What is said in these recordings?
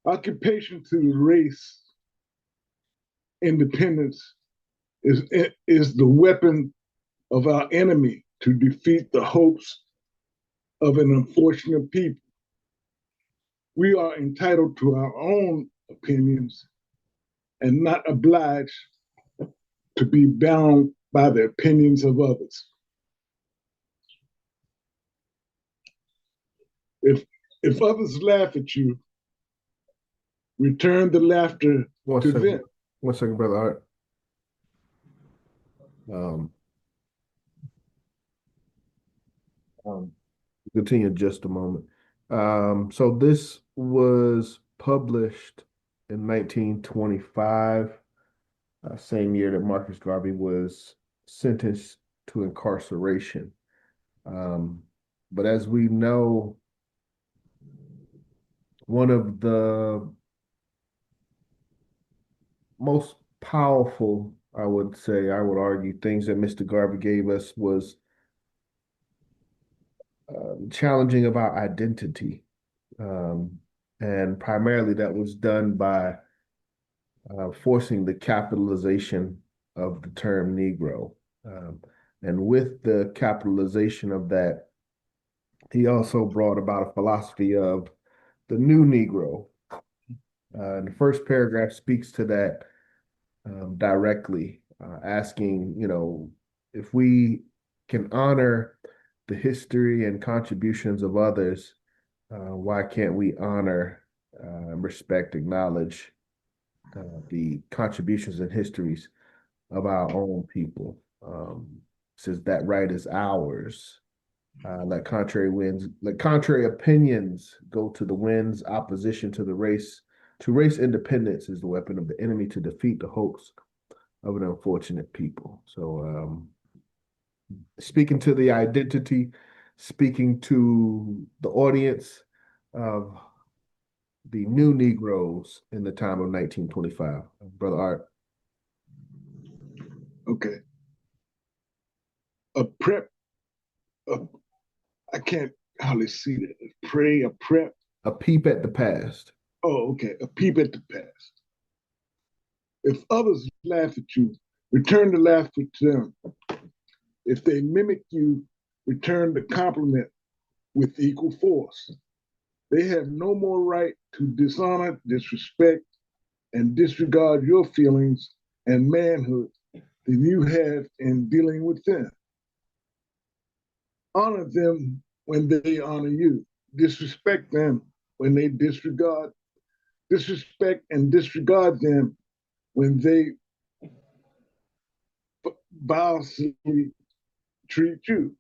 Occupation through race independence is the weapon of our enemy to defeat the hopes of an unfortunate people. We are entitled to our own opinions and not obliged to be bound by the opinions of others. If if others laugh at you, return the laughter One to second, them. one second, brother Art. Um, um, Continue in just a moment. So this was published in 1925, same year that Marcus Garvey was sentenced to incarceration. Um, but as we know, one of the most powerful, I would say, I would argue, things that Mr. Garvey gave us was challenging of our identity. Um, and primarily that was done by forcing the capitalization of the term Negro. Um, and with the capitalization of that, he also brought about a philosophy of the new Negro. And the first paragraph speaks to that directly, asking, if we can honor the history and contributions of others, why can't we honor, respect, acknowledge the contributions and histories of our own people? Says that right is ours. Let contrary opinions go to the winds. Opposition to race independence is the weapon of the enemy to defeat the hopes of an unfortunate people. So, speaking to the identity, speaking to the audience of the new Negroes in the time of 1925. Brother Art. Okay. A prep, a, I can't hardly see that. A prep. A peep at the past. Oh, okay. A peep at the past. If others laugh at you, return the laughter to them. If they mimic you, return the compliment with equal force. They have no more right to dishonor, disrespect, and disregard your feelings and manhood than you have in dealing with them. Honor them when they honor you. Disrespect them when they disrespect and disregard them when they vilely treat you.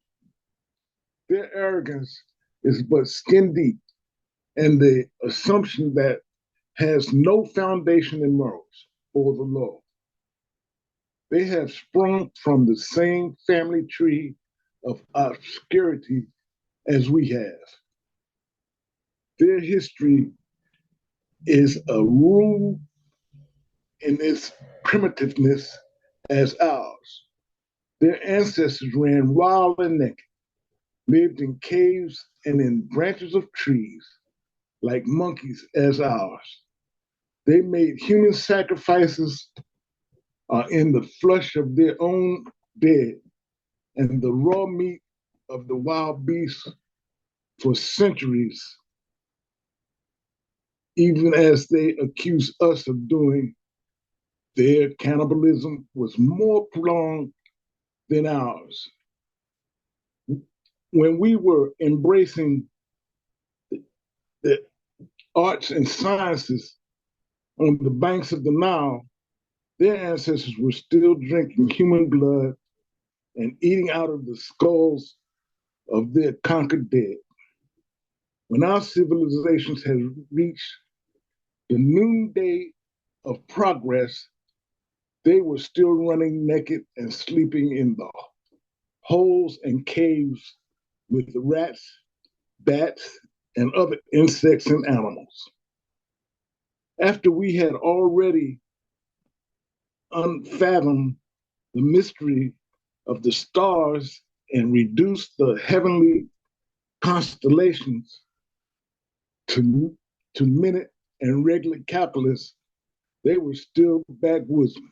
Their arrogance is but skin deep, and the assumption that has no foundation in morals or the law. They have sprung from the same family tree of obscurity as we have. Their history is a rule in its primitiveness as ours. Their ancestors ran wild and naked, lived in caves and in branches of trees, like monkeys as ours. They made human sacrifices in the flesh of their own dead and the raw meat of the wild beasts for centuries, even as they accuse us of doing. Their cannibalism was more prolonged than ours. When we were embracing the arts and sciences on the banks of the Nile, their ancestors were still drinking human blood and eating out of the skulls of their conquered dead. When our civilizations had reached the noonday of progress, they were still running naked and sleeping in the holes and caves with the rats, bats, and other insects and animals. After we had already unfathomed the mystery of the stars and reduced the heavenly constellations to minute and regular capitalists, they were still backwoodsmen.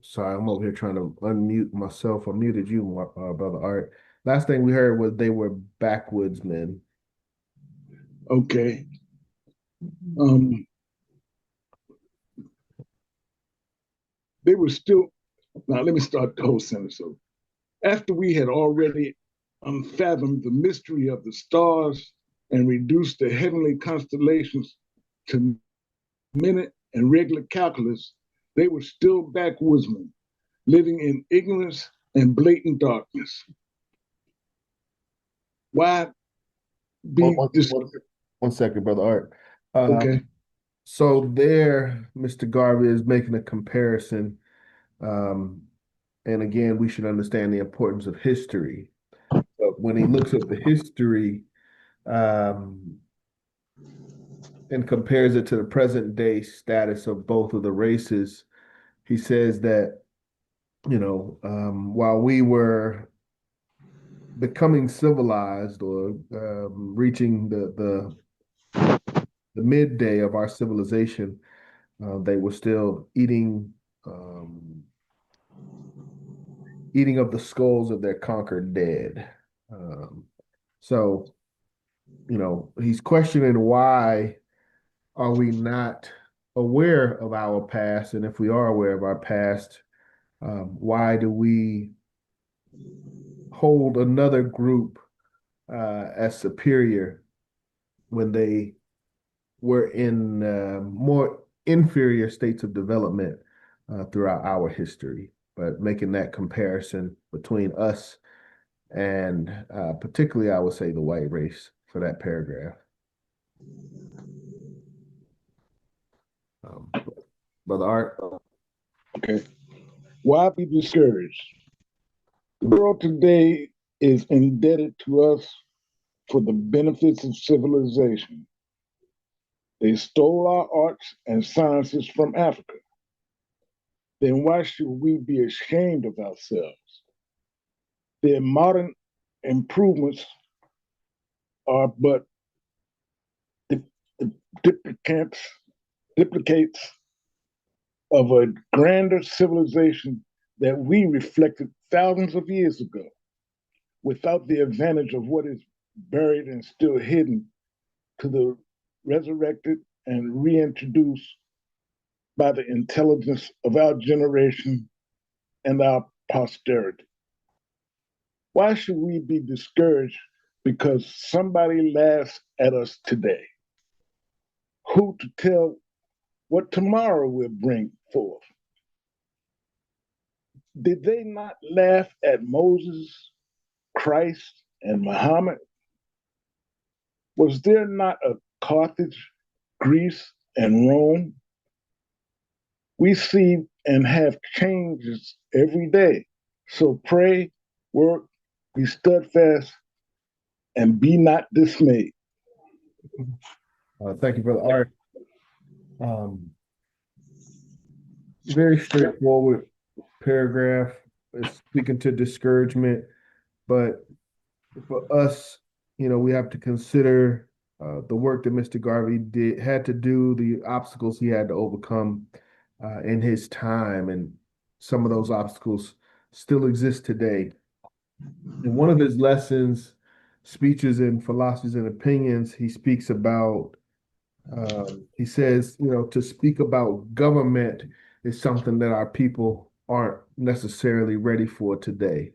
Sorry, I'm over here trying to unmute myself. I muted you, brother Art. Last thing we heard was they were backwoodsmen. Okay. Um, they were still, now let me start the whole sentence over. After we had already unfathomed the mystery of the stars and reduced the heavenly constellations to minute and regular calculus, they were still backwoodsmen, living in ignorance and blatant darkness. Why One, be one, this? one, 1 second, brother Art. Okay. So there, Mr. Garvey is making a comparison. Um, and again, we should understand the importance of history. But when he looks at the history, um, and compares it to the present day status of both of the races, he says that, while we were becoming civilized or reaching the midday of our civilization, they were still um, eating of the skulls of their conquered dead. Um, so, he's questioning why are we not aware of our past? And if we are aware of our past, why do we hold another group as superior when they were in more inferior states of development throughout our history? But making that comparison between us and particularly, I would say, the white race for that paragraph. Um, Brother Art. Okay. Why be discouraged? The world today is indebted to us for the benefits of civilization. They stole our arts and sciences from Africa. Then why should we be ashamed of ourselves? Their modern improvements are but duplicates, duplicates of a grander civilization that we reflected thousands of years ago, without the advantage of what is buried and still hidden to the resurrected and reintroduced by the intelligence of our generation and our posterity. Why should we be discouraged because somebody laughs at us today? Who to tell what tomorrow will bring forth? Did they not laugh at Moses, Christ, and Muhammad? Was there not a Carthage, Greece, and Rome? We see and have changes every day. So pray, work, be steadfast, and be not dismayed. Thank you, Brother Art. Um, Very straightforward paragraph. It's speaking to discouragement, but for us, we have to consider the work that Mr. Garvey had to do, the obstacles he had to overcome in his time, and some of those obstacles still exist today. In one of his lessons, speeches in philosophies and opinions, he speaks about he says, to speak about government is something that our people aren't necessarily ready for today.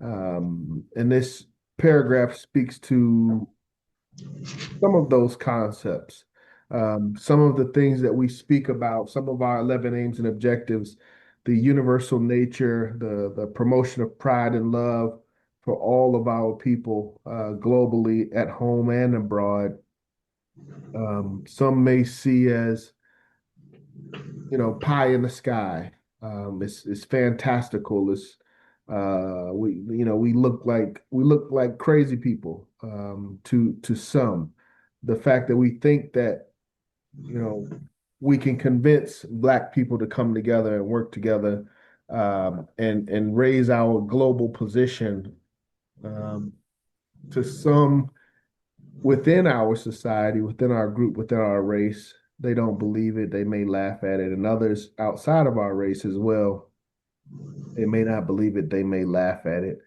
And this paragraph speaks to some of those concepts, some of the things that we speak about, some of our 11 aims and objectives, the universal nature, the promotion of pride and love for all of our people globally, at home and abroad. Some may see as, pie in the sky. It's fantastical. We look like crazy people to some. The fact that we think that you know, we can convince Black people to come together and work together, and raise our global position, um, to some within our society, within our group, within our race. They don't believe it. They may laugh at it, and others outside of our race as well. They may not believe it. They may laugh at it.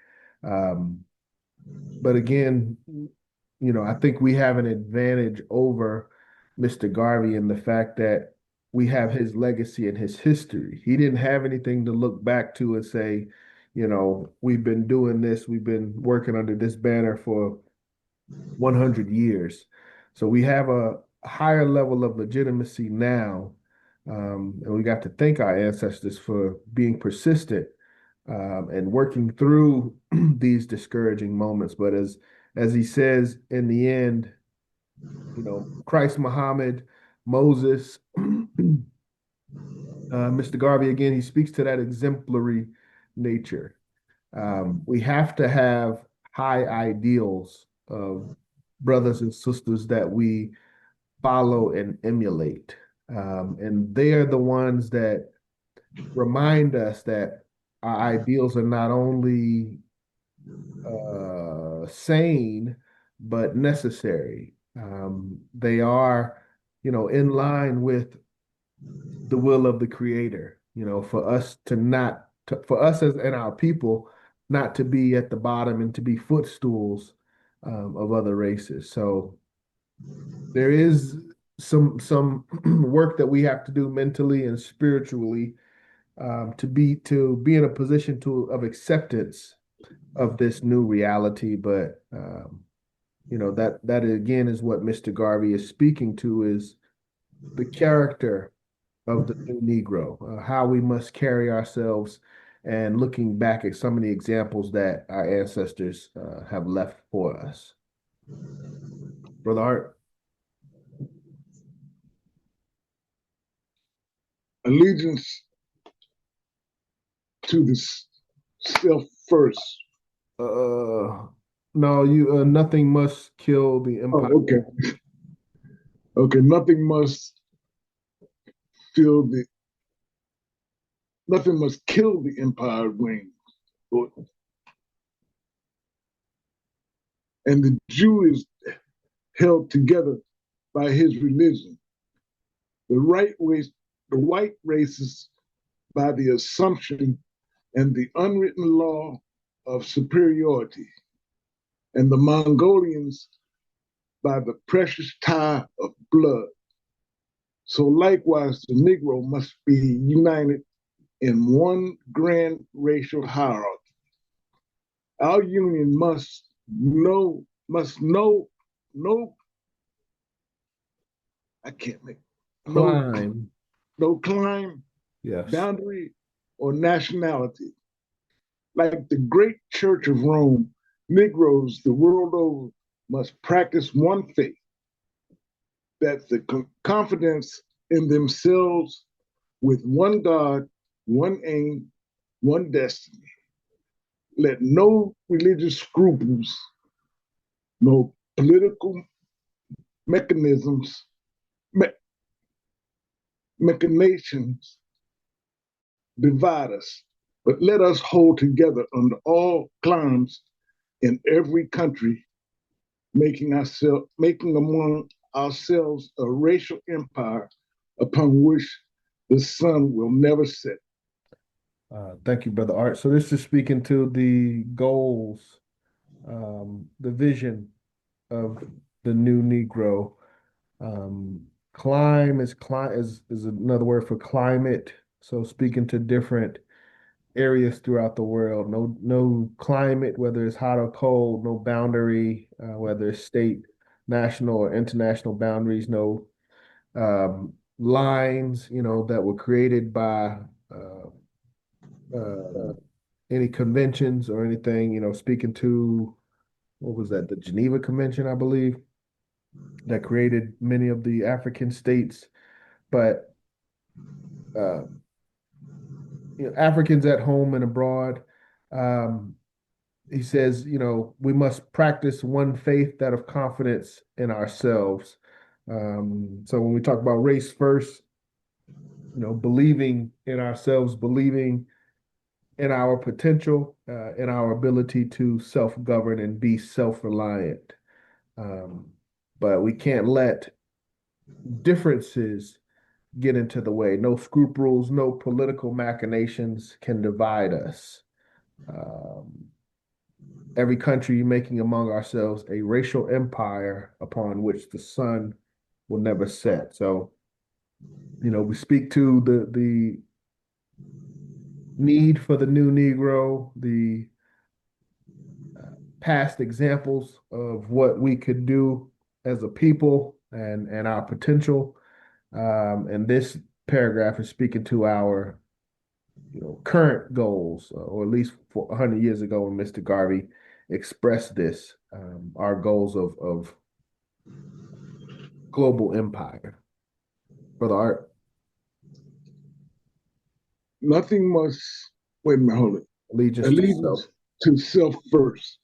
Um, but again, I think we have an advantage over Mr. Garvey in the fact that we have his legacy and his history. He didn't have anything to look back to and say, we've been doing this, we've been working under this banner for 100 years. So we have a higher level of legitimacy now. And we got to thank our ancestors for being persistent, and working through these discouraging moments. But as he says in the end, Christ, Muhammad, Moses, Mr. Garvey, again, he speaks to that exemplary nature. We have to have high ideals of brothers and sisters that we follow and emulate. And they are the ones that remind us that our ideals are not only sane, but necessary. They are, in line with the will of the Creator, for us to not, for us as and our people, not to be at the bottom and to be footstools, of other races. So there is some work that we have to do mentally and spiritually, to be in a position of acceptance of this new reality. But that again is what Mr. Garvey is speaking to, is the character of the new Negro, how we must carry ourselves, and looking back at some of the examples that our ancestors have left for us. Brother Art. Allegiance to the self first. No, you nothing must kill the empire. Oh, okay. Okay, feel the nothing must kill the empire wings. And the Jew is held together by his religion. The right race, the white races by the assumption and the unwritten law of superiority, and the Mongolians by the precious tie of blood. So likewise, the Negro must be united in one grand racial hierarchy. Our union must know, no, I can't make, Climb. no climb, Yes. boundary, or nationality. Like the great Church of Rome, Negroes the world over must practice one faith, that the confidence in themselves with one God, one aim, one destiny. Let no religious scruples, no political mechanisms, machinations divide us, but let us hold together under all climes in every country, making among ourselves a racial empire upon which the sun will never set. Thank you, Brother Art. So this is speaking to the goals, the vision of the new Negro. Climb is another word for climate. So speaking to different areas throughout the world. No climate, whether it's hot or cold, no boundary, whether it's state, national, or international boundaries, no lines, that were created by uh, any conventions or anything, speaking to, what was that, the Geneva Convention, I believe, that created many of the African states. But uh, Africans at home and abroad, um, he says, we must practice one faith, that of confidence in ourselves, So when we talk about race first, believing in ourselves, believing in our potential, in our ability to self-govern and be self-reliant. Um, but we can't let differences get into the way. No scruples, no political machinations can divide us. Um, every country making among ourselves a racial empire upon which the sun will never set. So, we speak to the need for the new Negro, the past examples of what we could do as a people and our potential. And this paragraph is speaking to our current goals, or at least for 100 years ago when Mr. Garvey expressed this, our goals of global empire. Brother Art, Nothing must, wait a minute, hold it. allegiance to self. Allegiance to self first.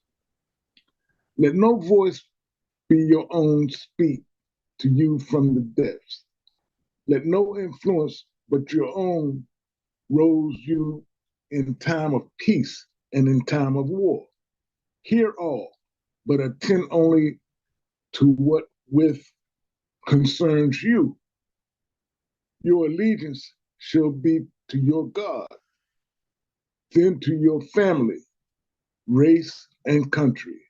Let no voice be your own speak to you from the depths. Let no influence but your own rose you in time of peace and in time of war. Hear all, but attend only to what with concerns you. Your allegiance shall be to your God, then to your family, race, and country.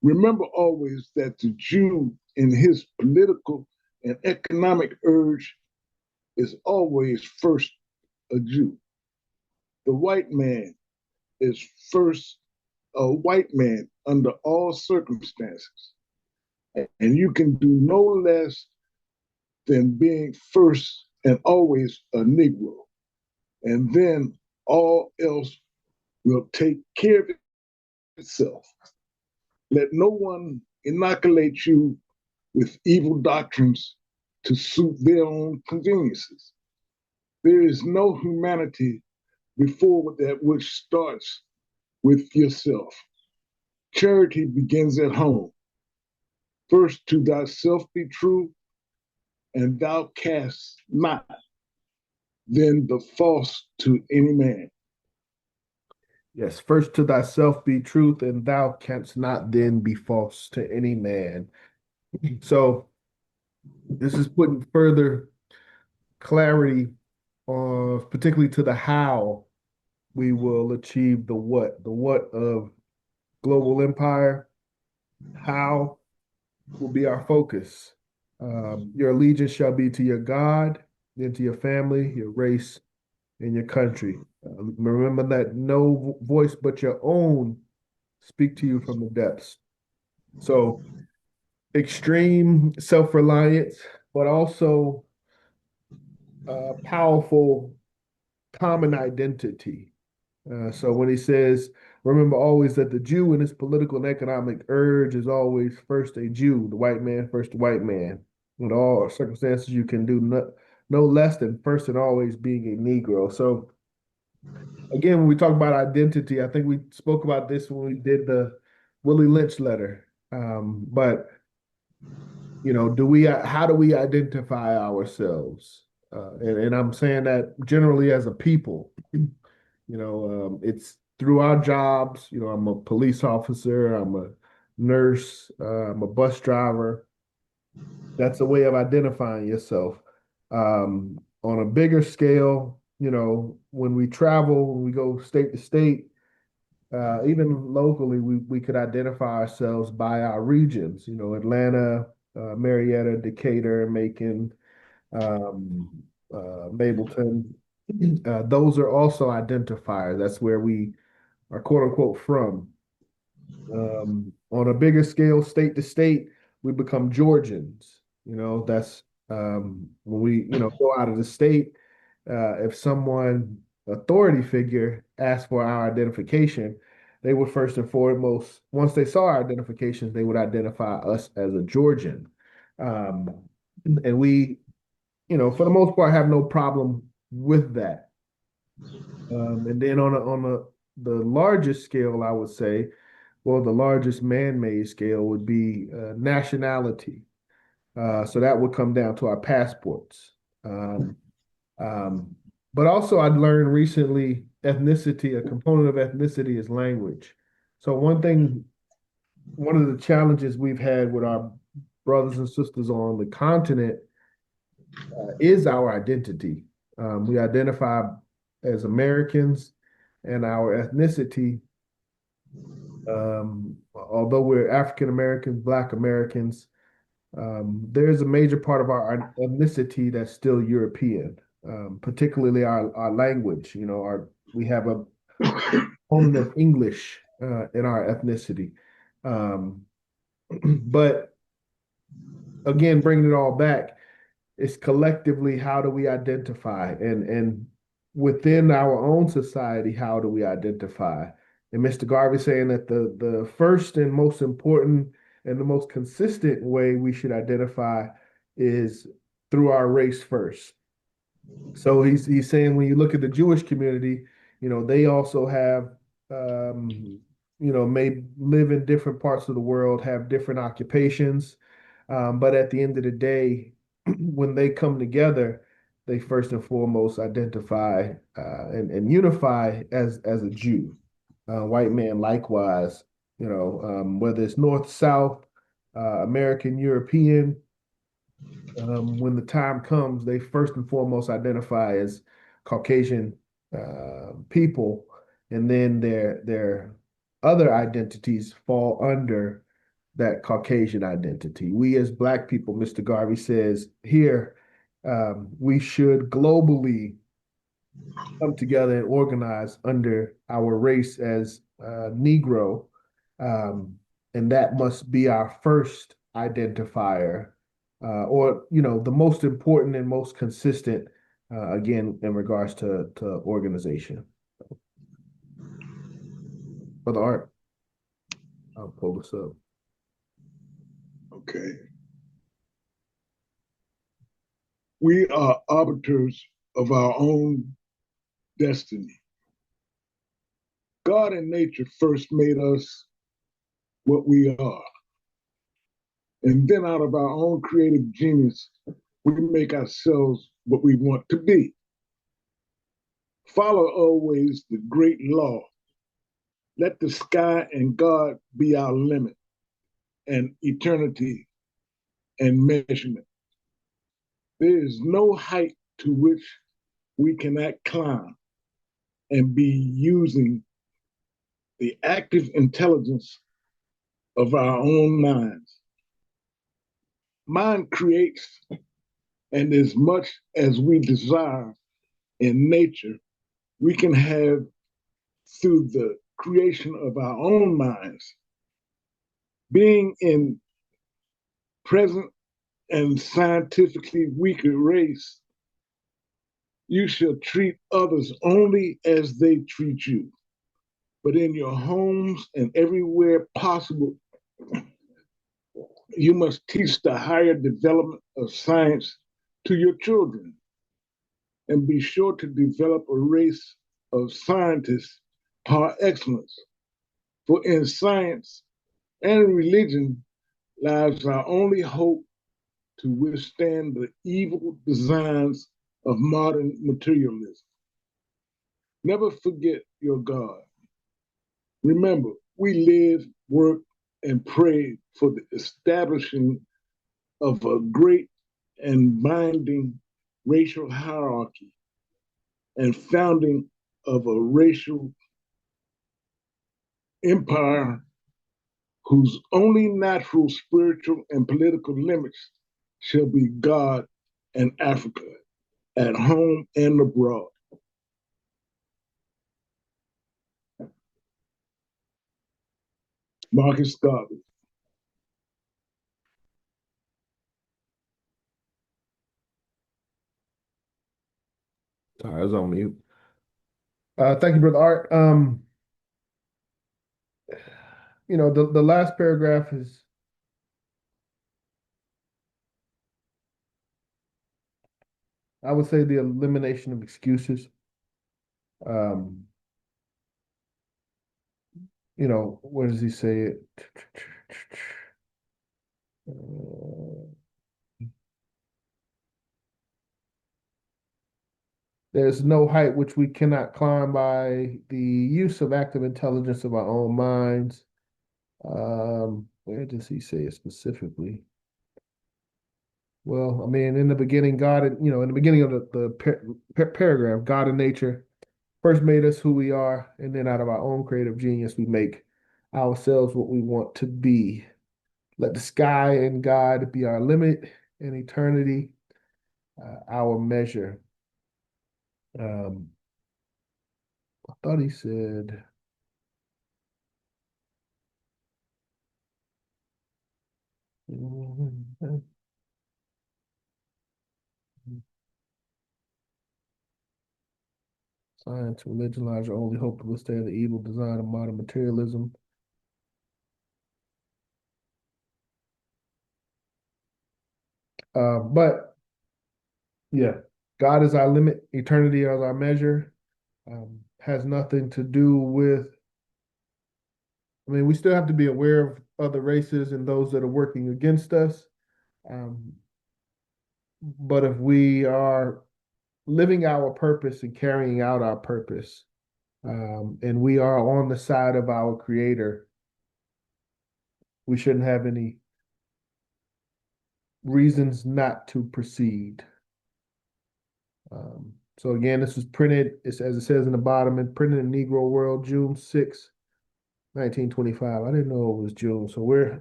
Remember always that the Jew in his political and economic urge is always first a Jew. The white man is first a white man under all circumstances. And you can do no less than being first and always a Negro. And then all else will take care of itself. Let no one inoculate you with evil doctrines to suit their own conveniences. There is no humanity before that which starts with yourself. Charity begins at home. First to thyself be true, and thou cast not then the false to any man. Yes, first to thyself be truth, and thou canst not then be false to any man. So this is putting further clarity on, particularly to the how we will achieve the what of global empire, how will be our focus. Your allegiance shall be to your God, then to your family, your race, and your country. Remember that no voice but your own speak to you from the depths. So extreme self-reliance, but also powerful common identity. So when he says, remember always that the Jew in his political and economic urge is always first a Jew, the white man first the white man. In all circumstances, you can do no less than first and always being a Negro. So again, when we talk about identity, I think we spoke about this when we did the Willie Lynch letter. But how do we identify ourselves? And I'm saying that generally as a people. It's through our jobs. I'm a police officer, I'm a nurse, I'm a bus driver. That's a way of identifying yourself. On a bigger scale, when we travel, when we go state to state, even locally, we could identify ourselves by our regions. Atlanta, Marietta, Decatur, Macon, um, Mableton. Those are also identifiers. That's where we are quote unquote from. On a bigger scale, state to state, we become Georgians. That's when we, go out of the state. If someone, authority figure, asked for our identification, they would first and foremost, once they saw our identifications, they would identify us as a Georgian. Um, and we, for the most part, have no problem with that. And then the largest scale, I would say, well, the largest man-made scale would be nationality. So that would come down to our passports. Um, um, but also, I'd learned recently ethnicity, a component of ethnicity is language. So one of the challenges we've had with our brothers and sisters on the continent is our identity. We identify as Americans, and our ethnicity, although we're African Americans, Black Americans, there's a major part of our ethnicity that's still European, particularly our language. We have a component of English in our ethnicity. Um, but again, bringing it all back, it's collectively how do we identify, and within our own society, how do we identify? And Mr. Garvey saying that the first and most important and the most consistent way we should identify is through our race first. So he's saying when you look at the Jewish community, they also have may live in different parts of the world, have different occupations, but at the end of the day, when they come together, they first and foremost identify and unify as a Jew. White man likewise, whether it's North, South, American, European, when the time comes, they first and foremost identify as Caucasian people, and then their other identities fall under that Caucasian identity. We as Black people, Mr. Garvey says here, we should globally come together and organize under our race as Negro, um, and that must be our first identifier, or the most important and most consistent, again in regards to organization. For the art, I'll pull this up. Okay. We are arbiters of our own destiny. God and nature first made us what we are. And then out of our own creative genius, we make ourselves what we want to be. Follow always the great law. Let the sky and God be our limit, and eternity and measurement. There is no height to which we cannot climb and be using the active intelligence of our own minds. Mind creates, and as much as we desire in nature, we can have through the creation of our own minds. Being in present and scientifically weaker race, you shall treat others only as they treat you. But in your homes and everywhere possible, you must teach the higher development of science to your children and be sure to develop a race of scientists par excellence. For in science and religion lies our only hope to withstand the evil designs of modern materialism. Never forget your God. Remember, we live, work, and pray for the establishing of a great and binding racial hierarchy and founding of a racial empire whose only natural, spiritual, and political limits shall be God and Africa at home and abroad. Marcus Garvey. Sorry, I was on mute. Thank you, Brother Art. The last paragraph is, I would say, the elimination of excuses. Um, where does he say it? There's no height which we cannot climb by the use of active intelligence of our own minds. Where does he say it specifically? Well, I mean, in the beginning, God, in the beginning of the paragraph, God and nature first made us who we are, and then out of our own creative genius, we make ourselves what we want to be. Let the sky and God be our limit, and eternity our measure. Um, I thought he said, science, religion lies your only hope to withstand the evil design of modern materialism. But yeah, God is our limit, eternity is our measure. Has nothing to do with, I mean, we still have to be aware of other races and those that are working against us. Um, but if we are living our purpose and carrying out our purpose, and we are on the side of our Creator, we shouldn't have any reasons not to proceed. So again, this was printed, it's, as it says in the bottom, and printed in Negro World, June 6, 1925. I didn't know it was June, so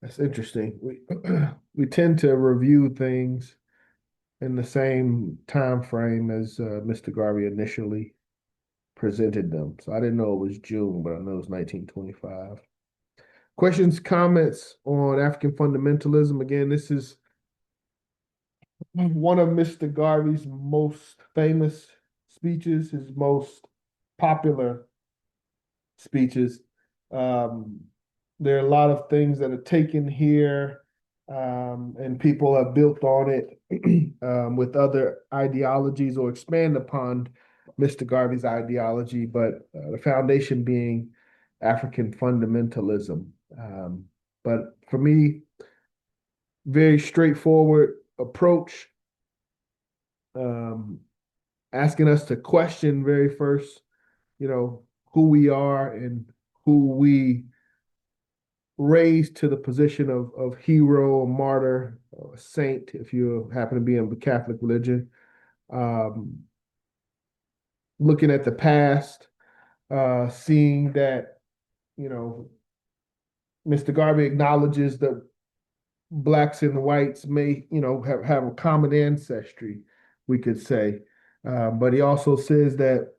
that's interesting. We tend to review things in the same time frame as Mr. Garvey initially presented them. So I didn't know it was June, but I know it was 1925. Questions, comments on African fundamentalism? Again, this is one of Mr. Garvey's most famous speeches, his most popular speeches. Um, there are a lot of things that are taken here, and people have built on it with other ideologies or expand upon Mr. Garvey's ideology, but the foundation being African fundamentalism. But for me, very straightforward approach, um, asking us to question very first, who we are and who we raised to the position of hero, martyr, or saint, if you happen to be in the Catholic religion. Um, Looking at the past, seeing that, you know, Mr. Garvey acknowledges that blacks and whites may, have a common ancestry, we could say. But he also says that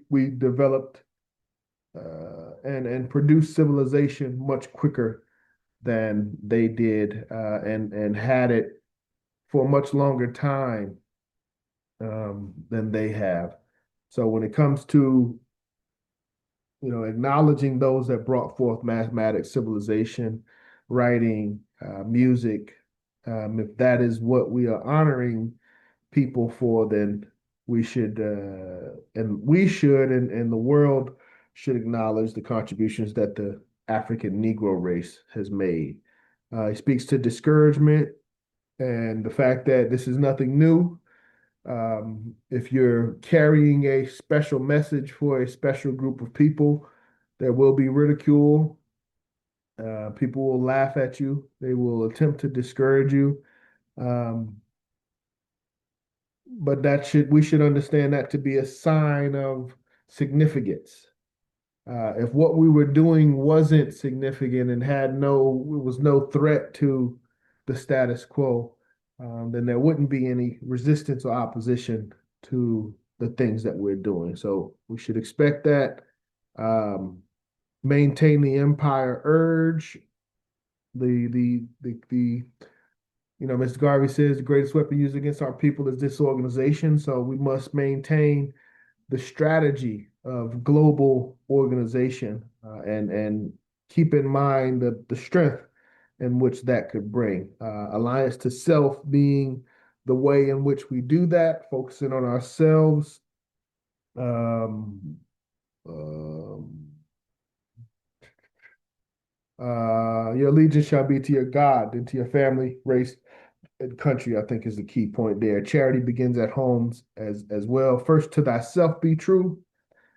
we developed and produced civilization much quicker than they did, and had it for a much longer time than they have. So when it comes to acknowledging those that brought forth mathematics, civilization, writing, music, if that is what we are honoring people for, then we should, and the world should acknowledge the contributions that the African Negro race has made. He speaks to discouragement and the fact that this is nothing new. If you're carrying a special message for a special group of people, there will be ridicule. People will laugh at you. They will attempt to discourage you. Um, but we should understand that to be a sign of significance. If what we were doing wasn't significant and it was no threat to the status quo, then there wouldn't be any resistance or opposition to the things that we're doing. So we should expect that. Maintain the empire urge. Mr. Garvey says the greatest weapon used against our people is disorganization. So we must maintain the strategy of global organization, and keep in mind the strength in which that could bring. Alliance to self being the way in which we do that, focusing on ourselves. Um, um, your allegiance shall be to your God and to your family, race, and country, I think, is the key point there. Charity begins at homes as well. First to thyself be true,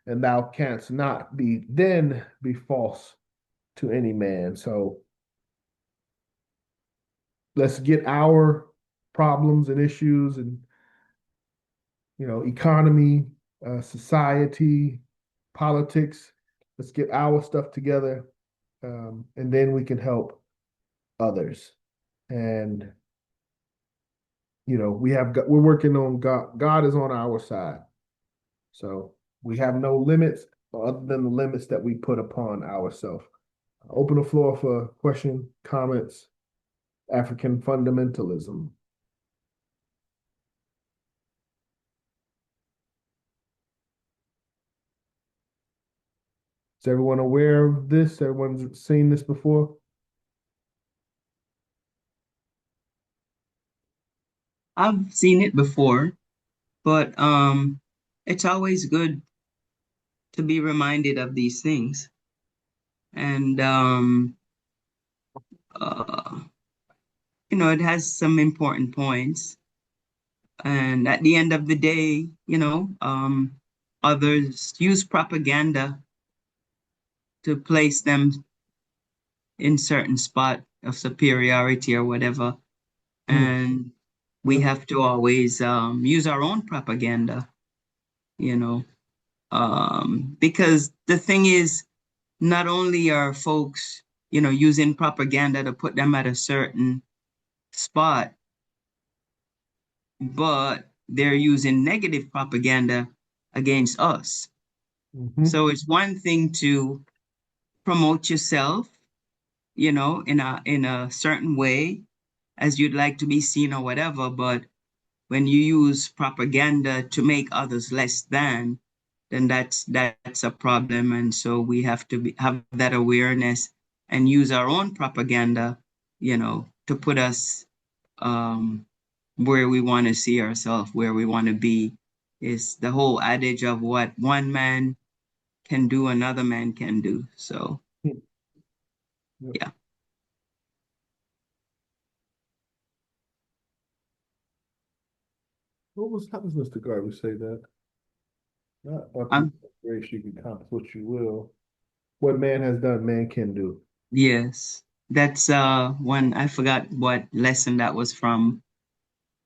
and thou canst not be then be false to any man. So let's get our problems and issues and economy, society, politics. Let's get our stuff together, and then we can help others. And we're working on God. God is on our side, so we have no limits other than the limits that we put upon ourselves. Open the floor for question, comments. African fundamentalism. Is everyone aware of this? Everyone's seen this before? I've seen it before, but it's always good to be reminded of these things. And uh, it has some important points. And at the end of the day, others use propaganda to place them in certain spot of superiority or whatever. Hmm. And we have to always use our own propaganda, you know, because the thing is, not only are folks, using propaganda to put them at a certain spot, but they're using negative propaganda against us. Mm-hmm. So it's one thing to promote yourself, in a certain way as you'd like to be seen or whatever, but when you use propaganda to make others less than, then that's a problem. And so we have to have that awareness and use our own propaganda, to put us um, where we want to see ourselves, where we want to be. Is the whole adage of what one man can do, another man can do. So, Yep. yeah. How does Mr. Garvey say that? Not up to Um, grace you can accomplish what you will. What man has done, man can do. yes. That's one I forgot what lesson that was from.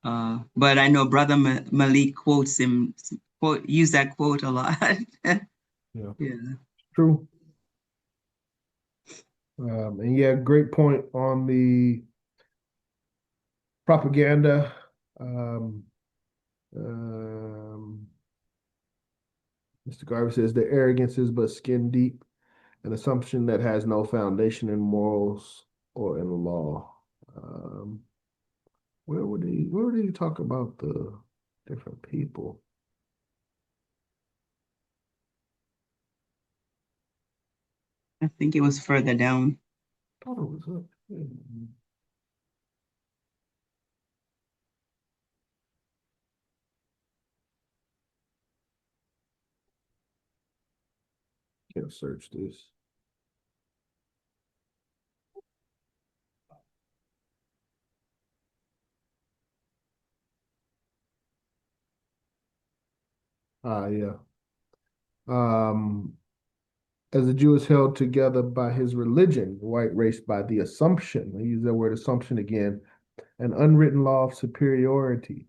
But I know Brother Malik quotes him, use that quote a lot. Yeah, Yeah. true. And yeah, great point on the propaganda. Um, um, Mr. Garvey says the arrogance is but skin deep, an assumption that has no foundation in morals or in law. Um, where would he talk about the different people? I think it was further down. I thought it was up. Hmm, can't search this. Ah, yeah. Um, as the Jew is held together by his religion, the white race by the assumption, I use that word assumption again, an unwritten law of superiority.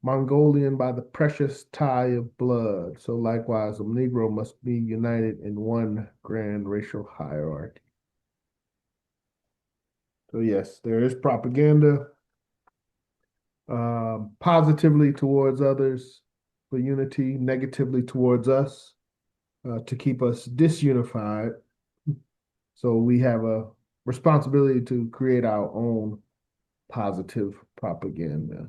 Mongolian by the precious tie of blood. So likewise, a Negro must be united in one grand racial hierarchy. So yes, there is propaganda positively towards others for unity, negatively towards us to keep us disunified. So we have a responsibility to create our own positive propaganda.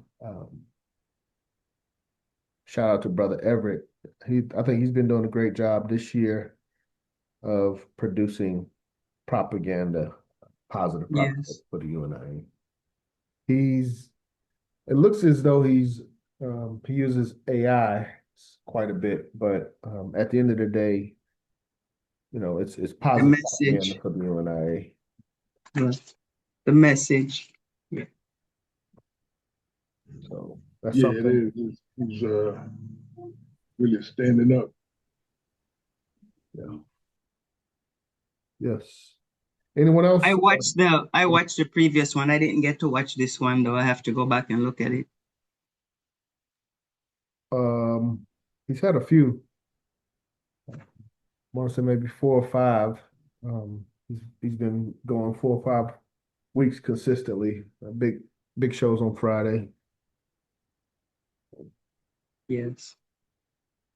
Shout out to Brother Everett. I think he's been doing a great job this year of producing propaganda, positive propaganda Yes. for the UNIA. It looks as though he uses AI quite a bit, but at the end of the day, it's The positive propaganda message. for the UNIA. The, the message. Yeah. That's Yeah, it something. is. He's really standing up. Yeah. Yes. Anyone else? I watched the previous one. I didn't get to watch this one though. I have to go back and look at it. Um, he's had a few. I want to say maybe 4 or 5. He's been going 4 or 5 weeks consistently. Big shows on Friday. Yes.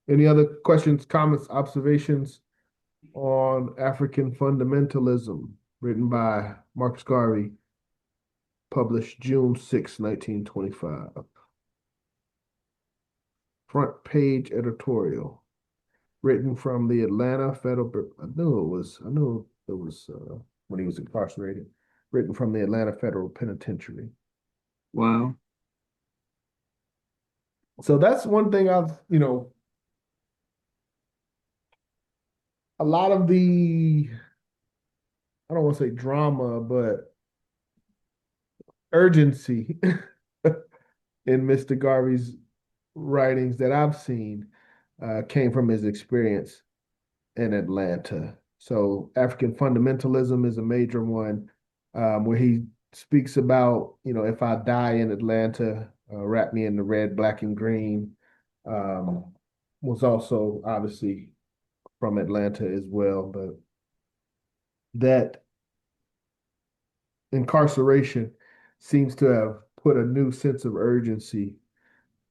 Any other questions, comments, observations on African fundamentalism, written by Marcus Garvey, published June 6, 1925. Front page editorial, written from the Atlanta Federal. I knew it was when he was incarcerated. Written from the Atlanta Federal Penitentiary. Wow. So that's one thing a lot of the, I don't want to say drama, but urgency in Mr. Garvey's writings that I've seen came from his experience in Atlanta. So African fundamentalism is a major one, where he speaks about, if I die in Atlanta, wrap me in the red, black, and green. Was also obviously from Atlanta as well, but that incarceration seems to have put a new sense of urgency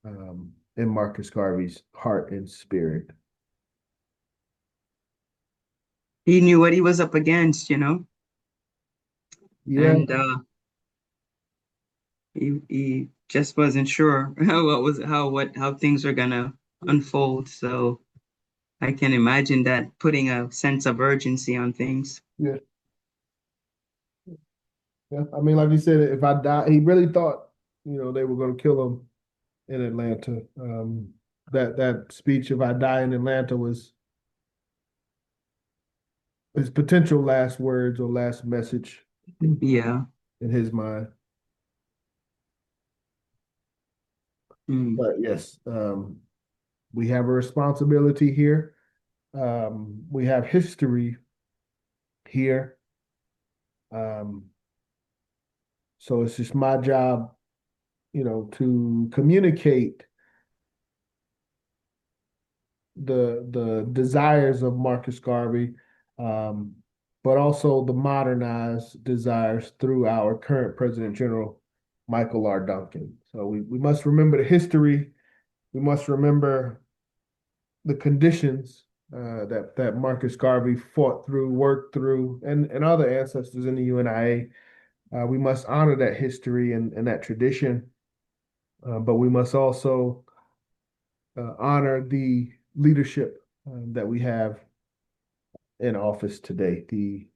in Marcus Garvey's heart and spirit. He knew what he was up against, you know, Yeah, and he just wasn't sure how things are gonna unfold. So I can imagine that putting a sense of urgency on things. yeah, yeah. I mean, like you said, if I die, he really thought, they were going to kill him in Atlanta. That speech, "If I die in Atlanta," was his potential last words or last message Yeah. in his mind. Mm. But yes, we have a responsibility here. We have history here. Um, so it's just my job, to communicate the desires of Marcus Garvey, um, but also the modernized desires through our current President General, Michael R. Duncan. So we must remember the history. We must remember the conditions that Marcus Garvey fought through, worked through, and other ancestors in the UNIA. We must honor that history and that tradition, but we must also honor the leadership that we have in office today, the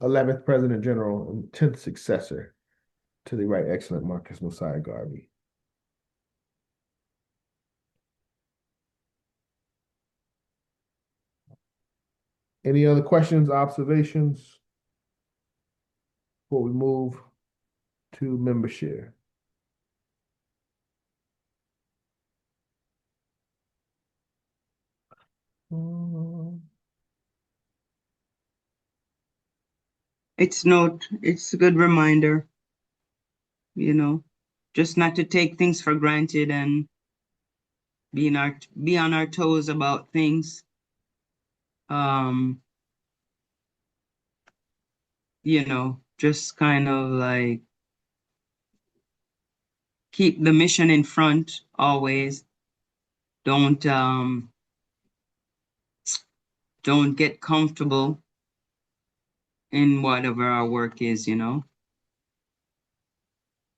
11th President General and 10th successor to the Right Excellent Marcus Mosiah Garvey. Any other questions, observations before we move to membership? It's a good reminder, you know, just not to take things for granted and be on our toes about things. Um, just kind of like keep the mission in front always. Don't um don't get comfortable in whatever our work is,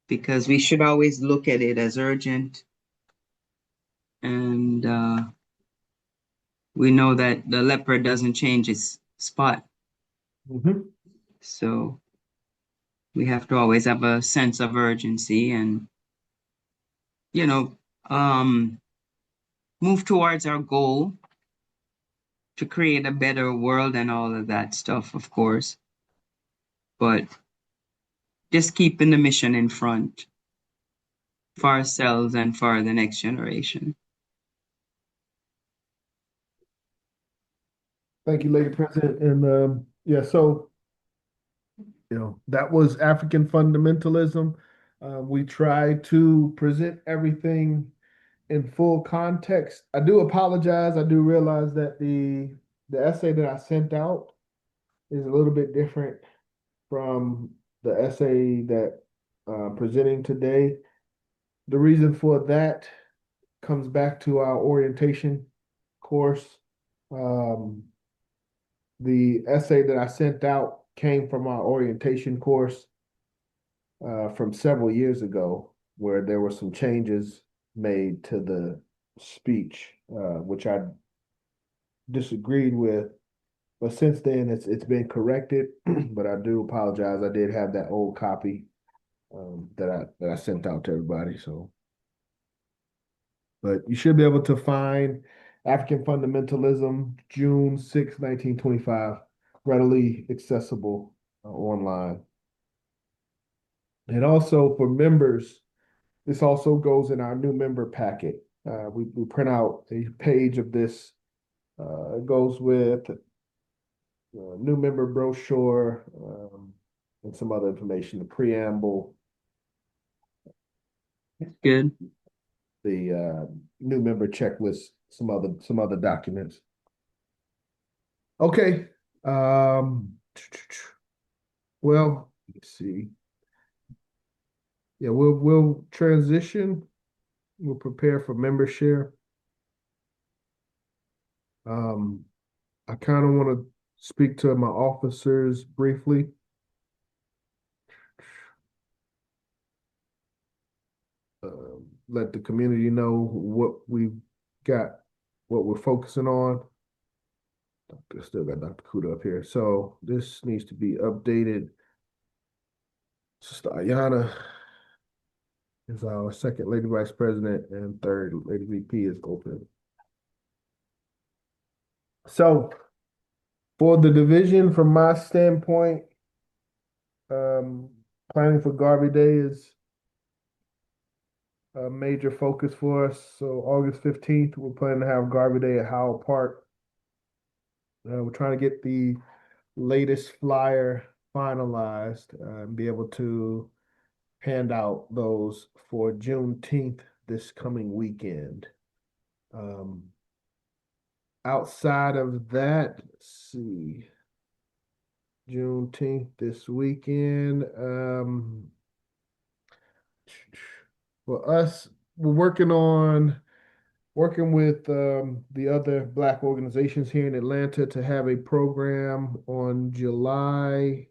because we should always look at it as urgent. And we know that the leopard doesn't change its spot. Mhm. So we have to always have a sense of urgency and, you know, um, move towards our goal to create a better world and all of that stuff, of course. But just keeping the mission in front for ourselves and for the next generation. Thank you, Lady President. And yeah, so that was African fundamentalism. We try to present everything in full context. I do apologize. I do realize that the essay that I sent out is a little bit different from the essay that presenting today. The reason for that comes back to our orientation course. The essay that I sent out came from our orientation course from several years ago, where there were some changes made to the speech, which I disagreed with. But since then, it's been corrected. But I do apologize. I did have that old copy that I sent out to everybody. So, but you should be able to find African Fundamentalism, June 6, 1925, readily accessible online. And also for members, this also goes in our new member packet. We print out a page of this. It goes with new member brochure and some other information, the preamble, Good. the new member checklist, some other documents. Okay. Well, let's see. Yeah, we'll transition. We'll prepare for membership. I kind of want to speak to my officers briefly. Let the community know what we've got, what we're focusing on. Still got Dr. Kuda up here. So this needs to be updated. Sister Ayana is our second Lady Vice President, and third Lady VP is open. So for the division, from my standpoint, planning for Garvey Day is a major focus for us. So August 15th, we're planning to have Garvey Day at Howell Park. We're trying to get the latest flyer finalized and be able to hand out those for Juneteenth this coming weekend. Outside of that, let's see, Juneteenth this weekend. For us, we're working with the other Black organizations here in Atlanta to have a program on July.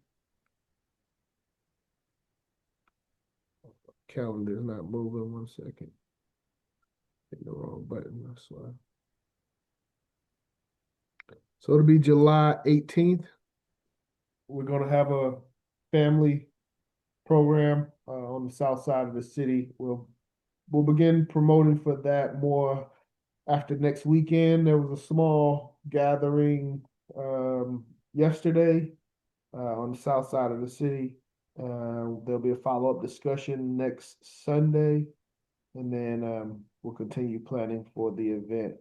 Calendar is not moving. 1 second. Hit the wrong button. That's why. So it'll be July 18th. We're going to have a family program on the south side of the city. We'll begin promoting for that more after next weekend. There was a small gathering yesterday on the south side of the city. There'll be a follow-up discussion next Sunday, and then we'll continue planning for the event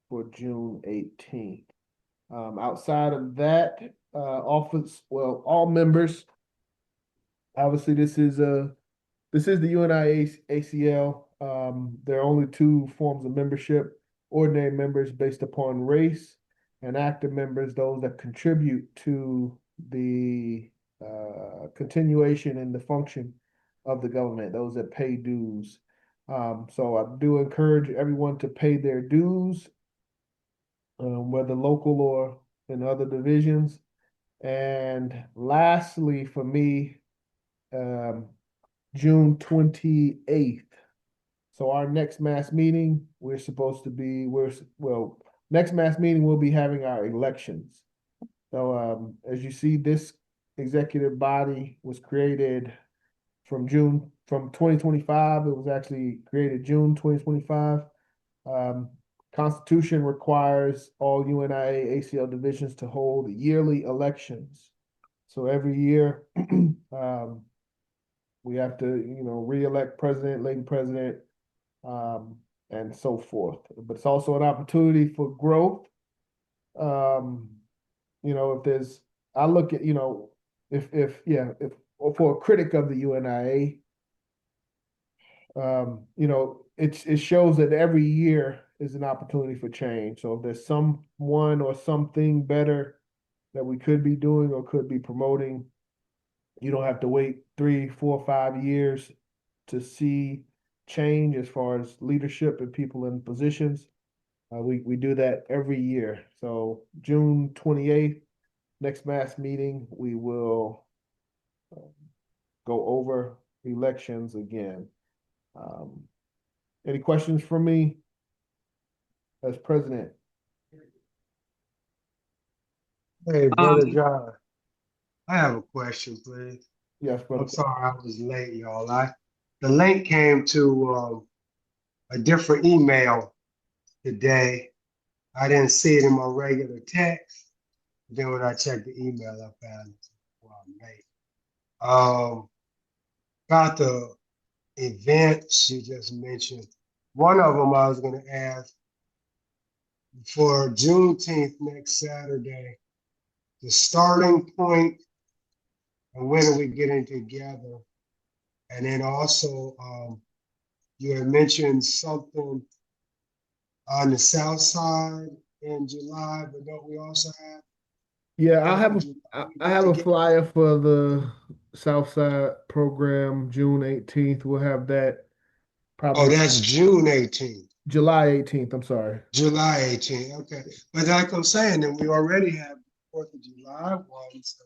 for June 18th. Outside of that, all members, obviously this is the UNIA-ACL. There are only two forms of membership: ordinary members based upon race, and active members, those that contribute to the continuation and the function of the government, those that pay dues. So I do encourage everyone to pay their dues, whether local or in other divisions. And lastly, for me, June 28th. So our next mass meeting, next mass meeting, we'll be having our elections. So as you see, this executive body was created from 2025. It was actually created June 2025. Constitution requires all UNIA-ACL divisions to hold yearly elections. So every year, We have to, re-elect president, late president, and so forth. But it's also an opportunity for growth. Um, if there's, I look at, if for a critic of the UNIA, it shows that every year is an opportunity for change. So if there's someone or something better that we could be doing or could be promoting, you don't have to wait 3, 4, 5 years to see change as far as leadership and people in positions. We do that every year. So June 28th, next mass meeting, we will go over elections again. Any questions for me as president? Hey, Um, Brother John, I have a question, please. Yes, brother. I'm sorry I was late, y'all. The link came to a different email today. I didn't see it in my regular text. Then when I checked the email, I found it while I'm late. About the events you just mentioned, one of them I was going to ask for Juneteenth next Saturday, the starting point and when are we getting together? And then also, you had mentioned something on the south side in July, but don't we also have Yeah, I Fourth have of a July I we I get have a together? flyer for the Southside program, June 18th. We'll have that Oh, probably that's June 18th, July 18th. I'm sorry. July 18th. Okay. But like I'm saying, then we already have Fourth of July one, so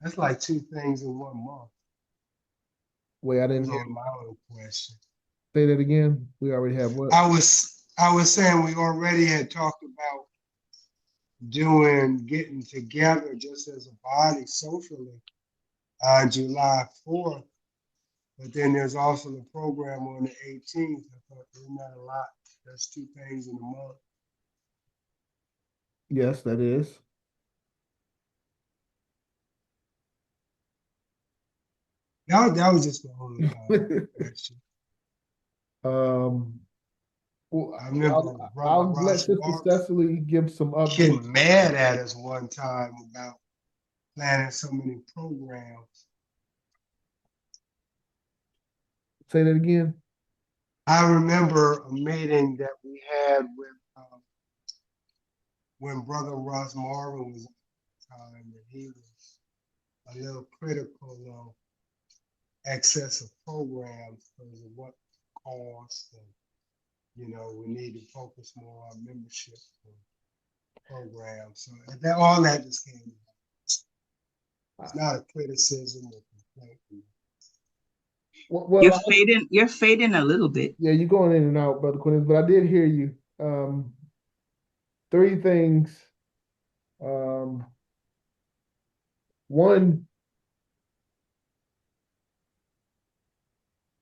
that's like two things in 1 month. Wait, I That didn't was hear all you. my own question. Say that again. We already have what? I was saying we already had talked about getting together just as a body socially on July 4th. But then there's also the program on the 18th. I thought isn't that a lot? That's two things in a month. Yes, that is. That was just my only question. Um, I well, remember Brother I'll let Ross Sister Marks Cecily give some updates. getting mad at us one time about planning so many programs. Say that again. I remember a meeting that we had with when Brother Ross Marvin was at the time, and he was a little critical of excess of programs because of what costs, and we need to focus more on membership and programs. So that all that just came. It's not a criticism or complaint. Well, you're fading a little bit. yeah, you're going in and out, Brother Quinn, but I did hear you. Three things. Um, one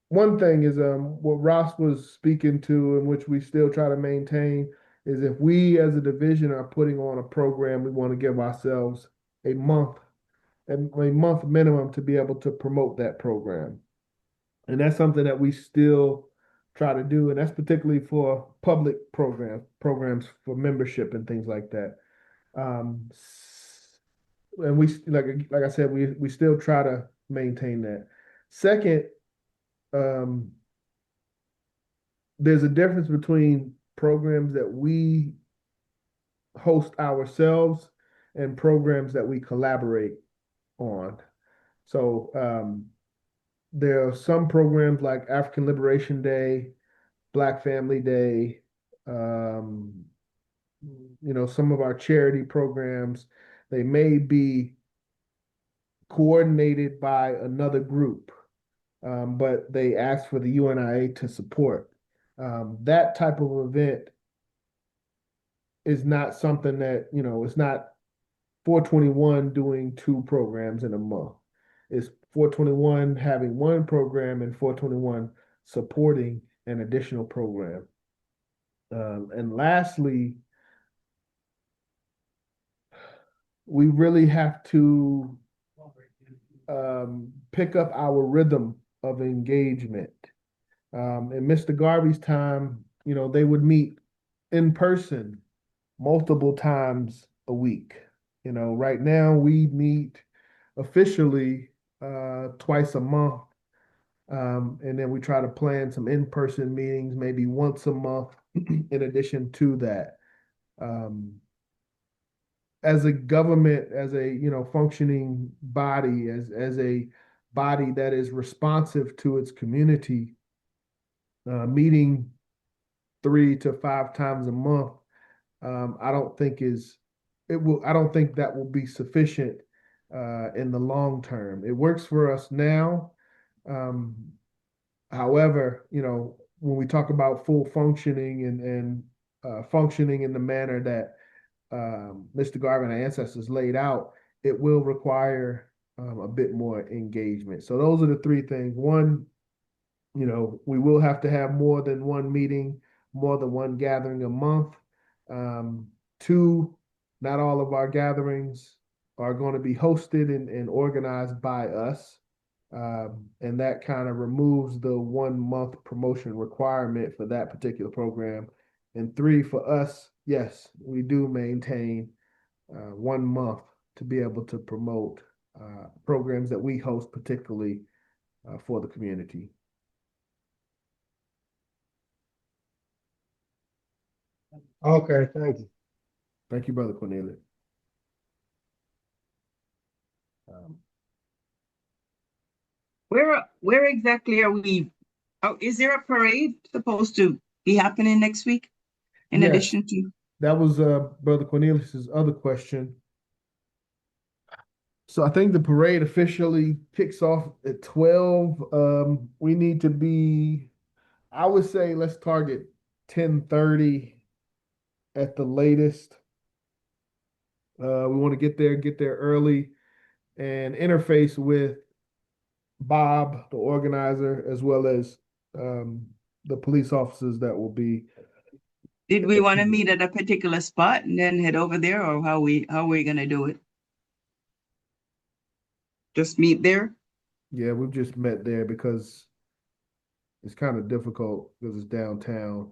one thing is what Ross was speaking to, and which we still try to maintain, is if we as a division are putting on a program, we want to give ourselves a month, a month minimum to be able to promote that program. And that's something that we still try to do, and that's particularly for public programs for membership and things like that. And we like I said, we still try to maintain that. Second, um, there's a difference between programs that we host ourselves and programs that we collaborate on. So there are some programs like African Liberation Day, Black Family Day, um, some of our charity programs, they may be coordinated by another group, but they ask for the UNIA to support. That type of event is not something that, it's not 421 doing two programs in a month. It's 421 having one program and 421 supporting an additional program. And lastly, we really have to pick up our rhythm of engagement. In Mr. Garvey's time, they would meet in person multiple times a week. Right now we meet officially twice a month. And then we try to plan some in-person meetings maybe once a month in addition to that. As a government, as a functioning body, as a body that is responsive to its community, meeting 3 to 5 times a month, I don't think I don't think that will be sufficient in the long term. It works for us now. However, when we talk about full functioning and functioning in the manner that Mr. Garvey and our ancestors laid out, it will require a bit more engagement. So those are the three things. One, we will have to have more than one meeting, more than one gathering a month. Two, not all of our gatherings are going to be hosted and organized by us. And that kind of removes the 1 month promotion requirement for that particular program. And three, for us, yes, we do maintain 1 month to be able to promote programs that we host, particularly for the community. Okay, thank you. Thank you, Brother Cornelius. Where exactly are we? Oh, is there a parade supposed to be happening next week? In Yes, addition to that was Brother Cornelius's other question. So I think the parade officially kicks off at 12. We need to be, I would say, let's target 10:30 at the latest. We want to get there early and interface with Bob, the organizer, as well as the police officers that will be. did we want to meet at a particular spot and then head over there, or how we gonna do it? Just meet there? Yeah, we've just met there because it's kind of difficult because it's downtown.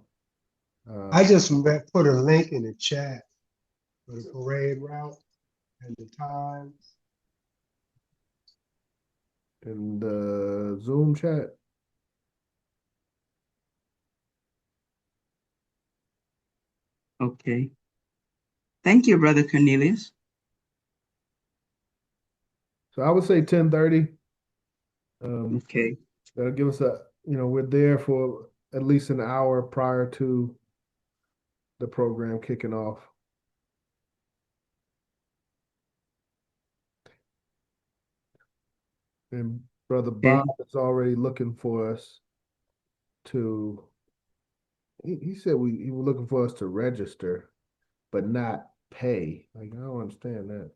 I just put a link in the chat for the parade route and the times. In the Zoom chat. Okay. Thank you, Brother Cornelius. So I would say 10:30. Okay. That'll give us we're there for at least an hour prior to the program kicking off. And Brother Bob is already looking for us to, he said he was looking for us to register, but not pay. Like, I don't understand that.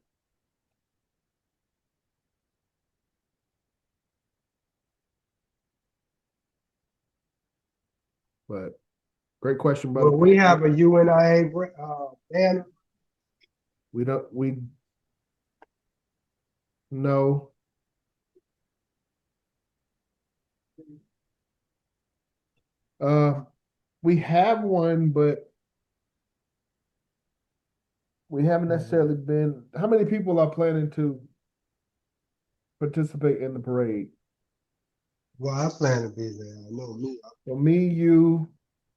But great question, brother. Well, we have a UNIA banner. We no. We have one, but we haven't necessarily been. How many people are planning to participate in the parade? Well, I plan to be there. I know me. Well, me, you,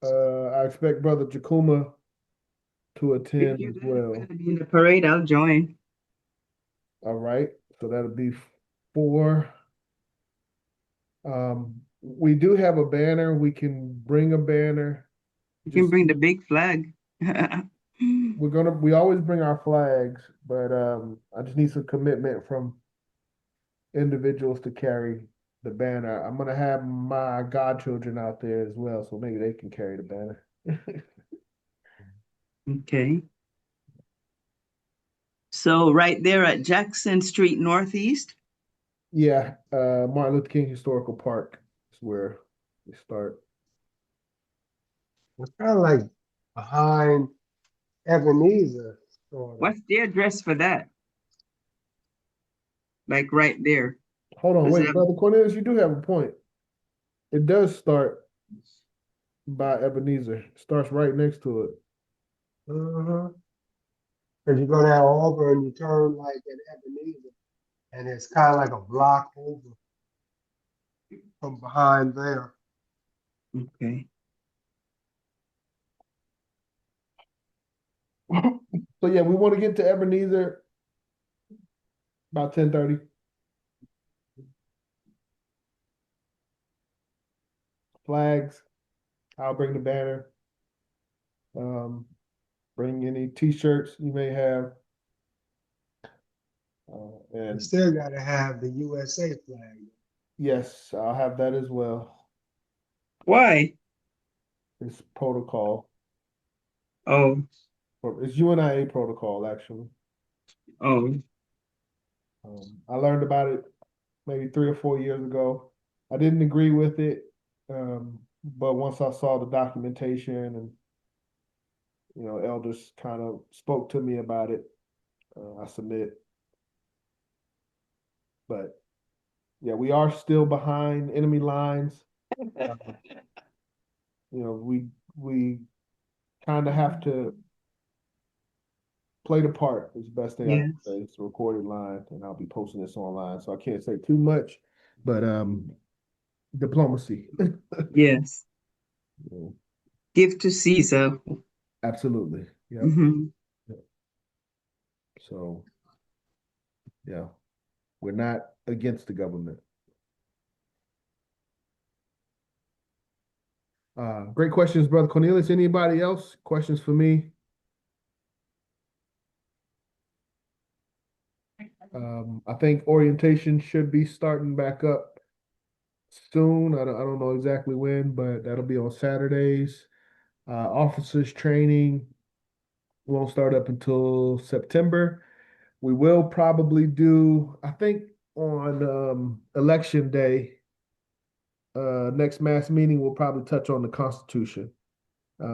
I expect Brother Jakuma to attend as well. If you're gonna be in the parade, I'll join. All right, so that'll be 4. We do have a banner. We can bring a banner. You can bring the big flag. We always bring our flags, but I just need some commitment from individuals to carry the banner. I'm gonna have my godchildren out there as well, so maybe they can carry the banner. Okay. So right there at Jackson Street Northeast? Yeah, Martin Luther King Historical Park is where we start. It's kind of like behind Ebenezer. What's the address for that? Like right there. Hold on, wait, Brother Cornelius, you do have a point. It does start by Ebenezer. It starts right next to it. Uh-huh. If you go down Auburn, you turn like at Ebenezer, and it's kind of like a block over from behind there. Okay. So yeah, we want to get to Ebenezer about 10:30. Flags. I'll bring the banner. Bring any T-shirts you may have. You And still got to have the USA flag. yes, I'll have that as well. Why? It's protocol. Oh, It's UNIA protocol, actually. oh, I learned about it maybe 3 or 4 years ago. I didn't agree with it, but once I saw the documentation and elders kind of spoke to me about it, I submit. But yeah, we are still behind enemy lines. We kind of have to play the part. Is the best thing I yes, can say. It's a recorded line, and I'll be posting this online, so I can't say too much. But diplomacy. yes. Yeah, Give to Caesar. absolutely. Yep. Hmm. Yep. So yeah, we're not against the government. Great questions, Brother Cornelius. Anybody else? Questions for me? I think orientation should be starting back up soon. I don't know exactly when, but that'll be on Saturdays. Officers training won't start up until September. We will probably do, I think, on election day, next mass meeting, we'll probably touch on the Constitution.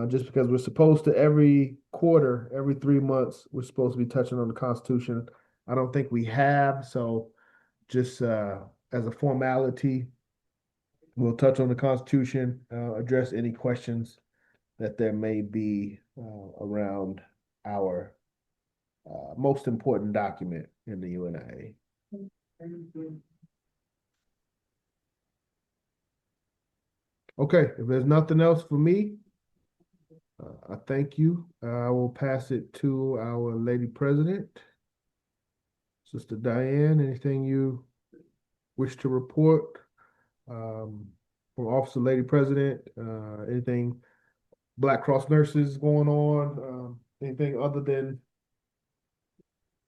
Just because we're supposed to every quarter, every 3 months, we're supposed to be touching on the Constitution. I don't think we have, so just as a formality, we'll touch on the Constitution, address any questions that there may be around our most important document in the UNIA. Okay, if there's nothing else for me, I thank you. I will pass it to our Lady President. Sister Diane, anything you wish to report from Officer Lady President? Anything Black Cross nurses going on? Anything other than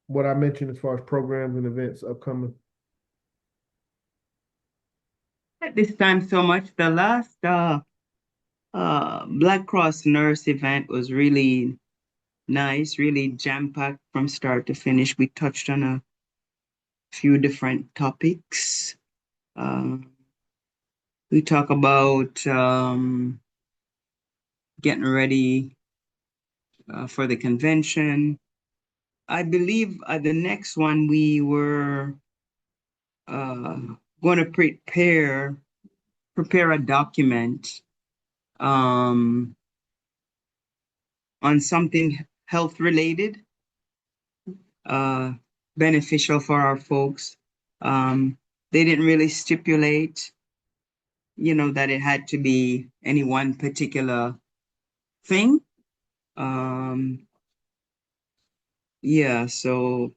what I mentioned as far as programs and events upcoming? At this time, so much. The last Black Cross nurse event was really nice, really jam-packed from start to finish. We touched on a few different topics. Um, we talk about getting ready for the convention. I believe the next one we were uh, going to prepare a document um, on something health related, uh, beneficial for our folks. They didn't really stipulate, that it had to be any one particular thing. Yeah, so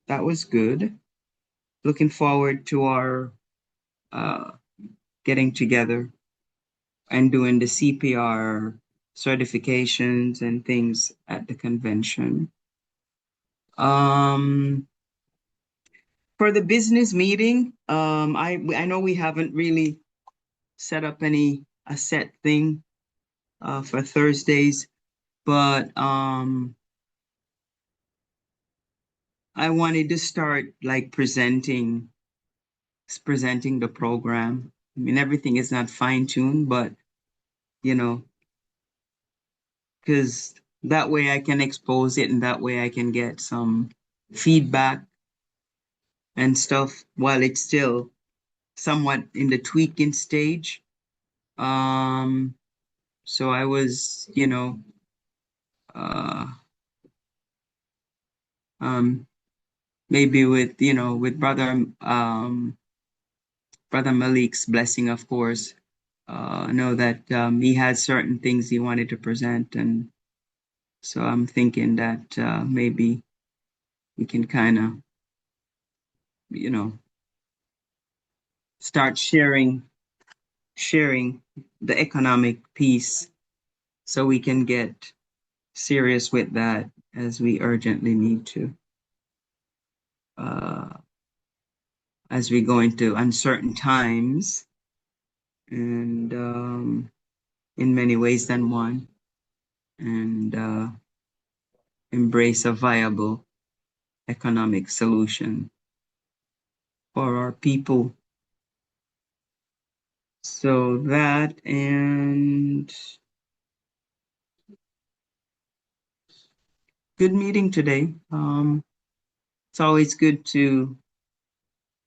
that was good. Looking forward to our uh, getting together and doing the CPR certifications and things at the convention. Um, for the business meeting, I know we haven't really set up a set thing for Thursdays, but I wanted to start like presenting the program. I mean, everything is not fine-tuned, but you know, because that way I can expose it and that way I can get some feedback and stuff while it's still somewhat in the tweaking stage. So I was, uh, um, maybe with, with brother Malik's blessing, of course, know that he had certain things he wanted to present, and so I'm thinking that maybe we can kind of, you know, start sharing the economic piece so we can get serious with that as we urgently need to uh, as we go into uncertain times and in many ways than one and embrace a viable economic solution for our people. So that and good meeting today. It's always good to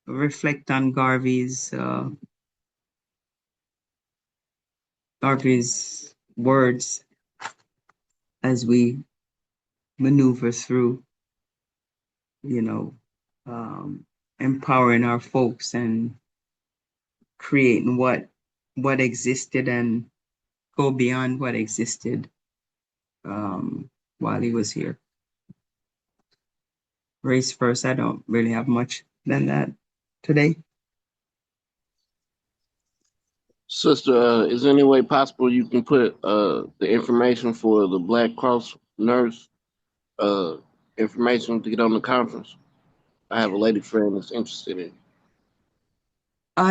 reflect on Garvey's words as we maneuver through, you know, um, empowering our folks and creating what existed and go beyond what existed while he was here. Race first. I don't really have much than that today. Sister, is there any way possible you can put the information for the Black Cross nurse uh, information to get on the conference? I have a lady friend that's interested in it.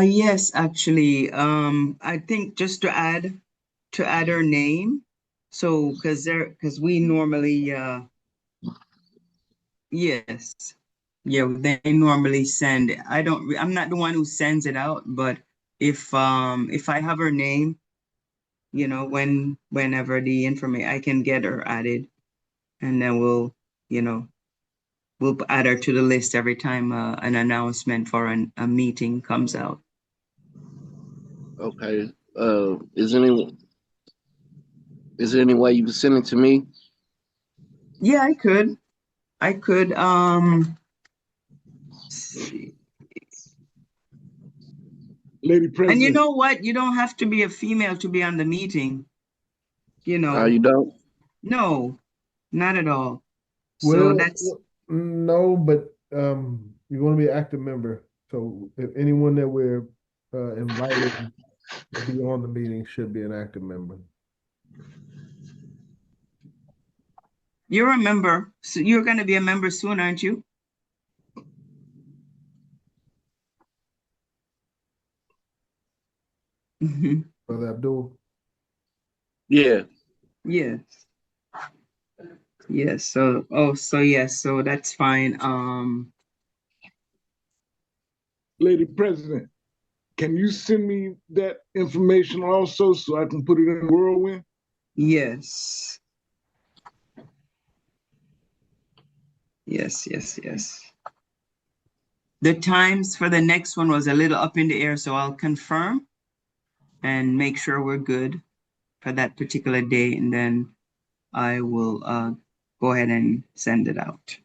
Yes, actually. I think just to add her name. So because we normally yes. Yeah, they normally send. I'm not the one who sends it out, but if I have her name, whenever the information I can get her added and then you know, we'll add her to the list every time an announcement for a meeting comes out. Okay. Is there any way you can send it to me? Yeah, I could. I could see. Lady And you President, know what? You don't have to be a female to be on the meeting, you know. You don't? No, not at all. So Well, that's no, but you want to be an active member. So if anyone that we're inviting to be on the meeting should be an active member. you're a member. So you're going to be a member soon, aren't you? Brother Abdul. Yeah. Yes. Yes. So yes, so that's fine. Lady President, can you send me that information also so I can put it in the whirlwind? Yes. Yes. The times for the next one was a little up in the air, so I'll confirm and make sure we're good for that particular day, and then I will go ahead and send it out.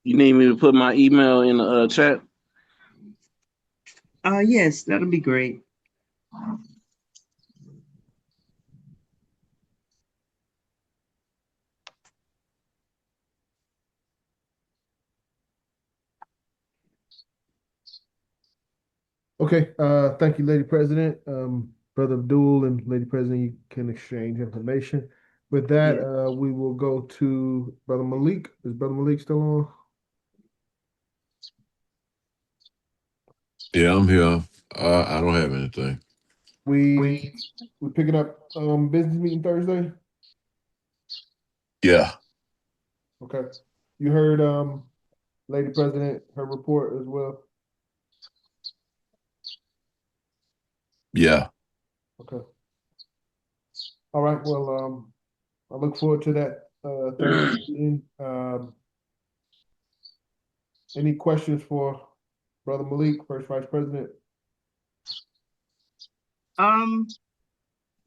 You need me to put my email in the chat? Yes, that'll be great. Okay, thank you, Lady President. Brother Abdul and Lady President, you can exchange information. With that, Yeah. we will go to Brother Malik. Is Brother Malik still on? Yeah, I'm here. I don't have anything. We picking up business meeting Thursday? Yeah, Okay. You heard Lady President, her report as well? yeah. Okay. All right. Well, I look forward to that Thursday meeting. Any questions for Brother Malik, First Vice President?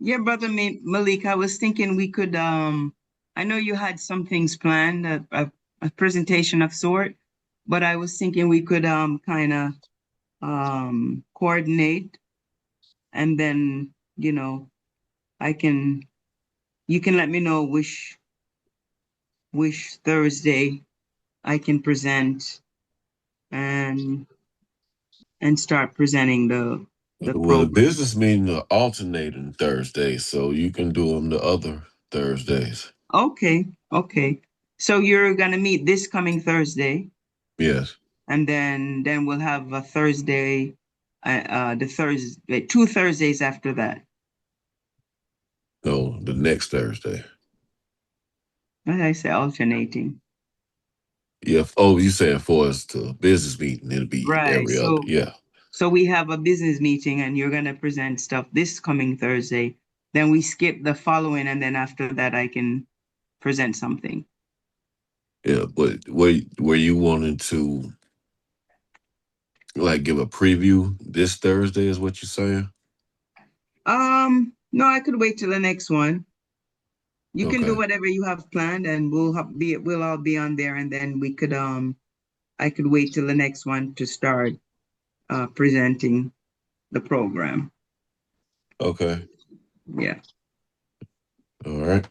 Yeah, Brother Malik, I was thinking we could, I know you had some things planned, a presentation of sort, but I was thinking we could kind of coordinate, and then, you know, I can, you can let me know which Thursday I can present and start presenting the Well, the program. business meeting are alternating Thursdays, so you can do them the other Thursdays. Okay, okay. So you're gonna meet this coming Thursday, Yes. and then we'll have a Thursday, the Thursday, 2 Thursdays after that. No, the next Thursday. As I say, alternating. Yeah. Oh, you saying for us to business meeting, it'll be Right. every other. Yeah. So we have a business meeting, and you're gonna present stuff this coming Thursday. Then we skip the following, and then after that, I can present something. Yeah. But were you wanting to like give a preview this Thursday? Is what you're saying? No, I could wait till the next one. You can do Okay. whatever you have planned, and we'll all be on there, and then we could I could wait till the next one to start presenting the program. Okay. Yeah. All right.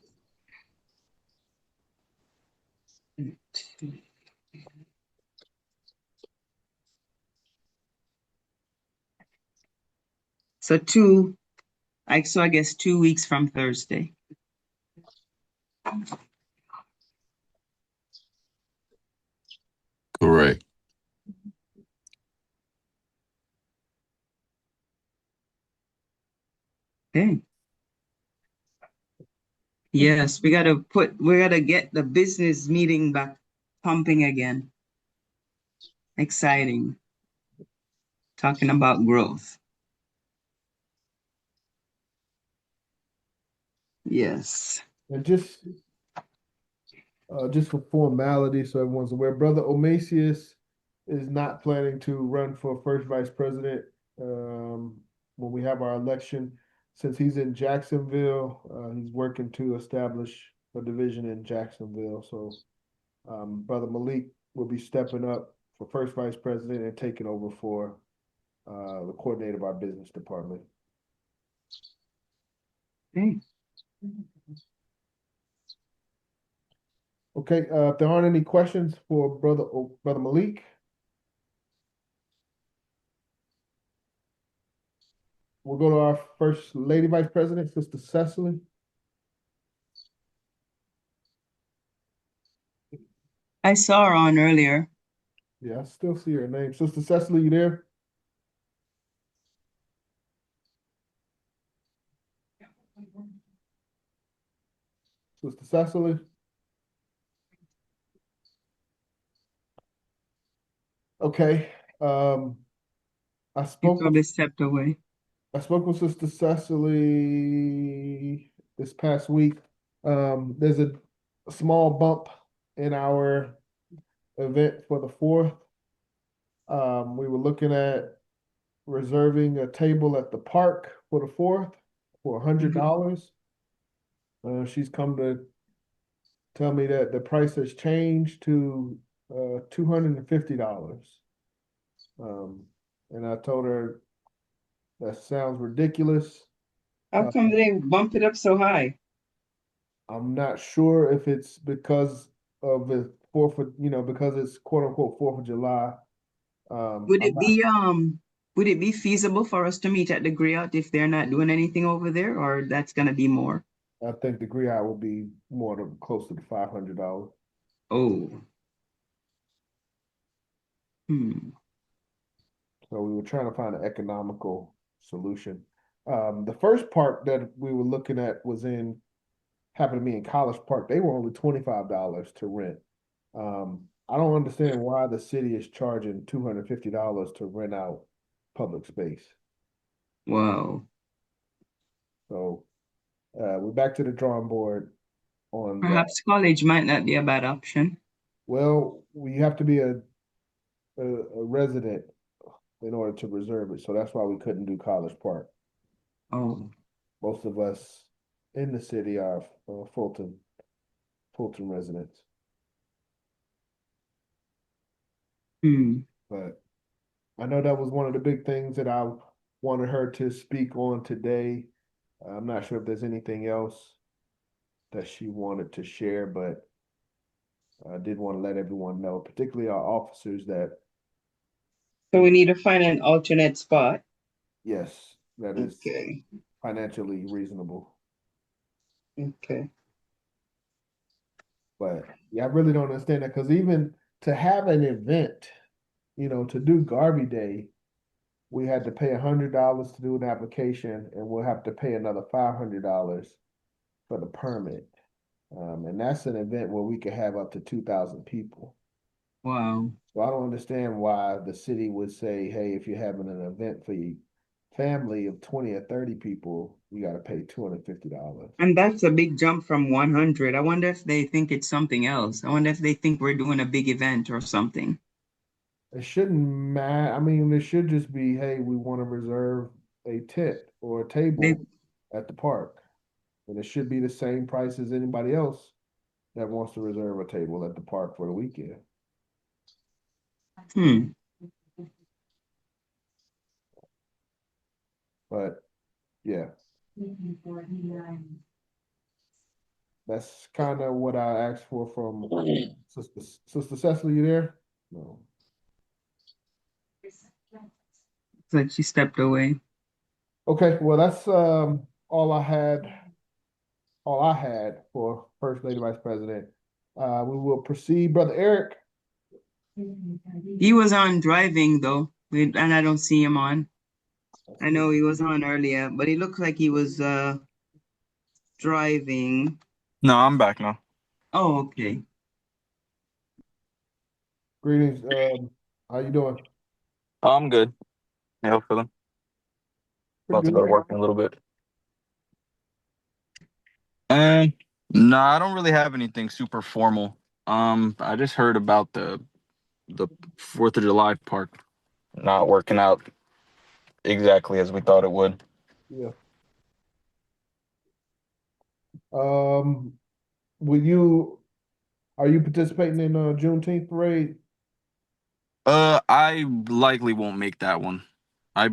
So I guess 2 weeks from Thursday. Correct. Okay. Yes, we gotta get the business meeting back pumping again. Exciting. Talking about growth. Yes. And just for formality, so everyone's aware, Brother Omasius is not planning to run for First Vice President when we have our election. Since he's in Jacksonville, he's working to establish a division in Jacksonville. So Brother Malik will be stepping up for First Vice President and taking over for the coordinator of our business department. Okay. Okay, if there aren't any questions for Brother Malik, we'll go to our First Lady Vice President, Sister Cecily. I saw her on earlier. Yeah, I still see her name. Sister Cecily, you there? Sister Cecily? Okay. I She spoke with probably stepped away. Sister Cecily this past week. There's a small bump in our event for the 4th. We were looking at reserving a table at the park for the 4th for $100. She's come to tell me that the price has changed to $250. And I told her that sounds ridiculous. How come they bump it up so high? I'm not sure if it's because of the because it's quote unquote 4th of July. Would I'm it not, be feasible for us to meet at the Griot if they're not doing anything over there, or that's gonna be more? I think the Griot will be more than close to the $500. Oh. So we were trying to find an economical solution. The first park that we were looking at happened to be in College Park. They were only $25 to rent. I don't understand why the city is charging $250 to rent out public space. Wow. So we're back to the drawing board on that. Perhaps college might not be a bad option. Well, we have to be a resident in order to reserve it. So that's why we couldn't do College Park. Oh. Most of us in the city are Fulton residents. But I know that was one of the big things that I wanted her to speak on today. I'm not sure if there's anything else that she wanted to share, but I did want to let everyone know, particularly our officers, that So we need to find an alternate spot. yes, that is Okay. financially reasonable. Okay. But yeah, I really don't understand that because even to have an event, to do Garvey Day, we had to pay $100 to do an application, and we'll have to pay another $500 for the permit. And that's an event where we could have up to 2,000 people. Wow. So I don't understand why the city would say, hey, if you're having an event for your family of 20 or 30 people, you got to pay $250. And that's a big jump from 100. I wonder if they think it's something else. I wonder if they think we're doing a big event or something. It shouldn't matter. I mean, it should just be, hey, we want to reserve a tent or a They, table at the park. And it should be the same price as anybody else that wants to reserve a table at the park for the weekend. But yeah, that's kind of what I asked for from Sister Cecily. You there? No. It's like she stepped away. Okay, well that's all I had for First Lady Vice President. We will proceed, Brother Eric. He was on driving though, and I don't see him on. I know he was on earlier, but he looked like he was driving. No, I'm back now. Oh, okay. Greetings. How you doing? I'm good. Yeah, feeling. About to go to work in a little bit. No, I don't really have anything super formal. I just heard about the 4th of July park not working out exactly as we thought it would. Yeah. Are you participating in Juneteenth parade? I likely won't make that one. I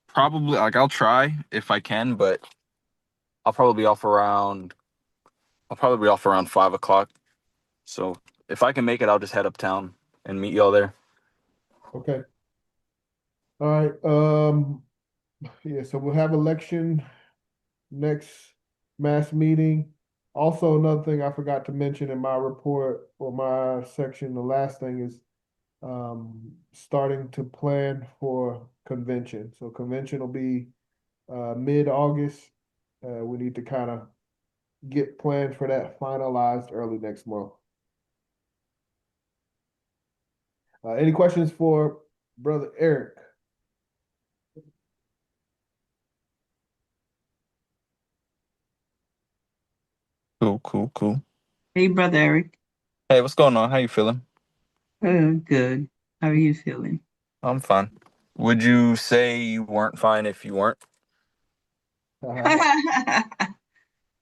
probably I'll try if I can, but I'll probably be off around 5 o'clock. So if I can make it, I'll just head uptown and meet y'all there. Okay. All right. Yeah, so we'll have election next mass meeting. Also, another thing I forgot to mention in my report or my section, the last thing is starting to plan for convention. So convention will be mid-August. We need to kind of get plans for that finalized early next month. Any questions for Brother Eric? Cool. Hey, Brother Eric. Hey, what's going on? How you feeling? Good. How are you feeling? I'm fine. Would you say you weren't fine if you weren't?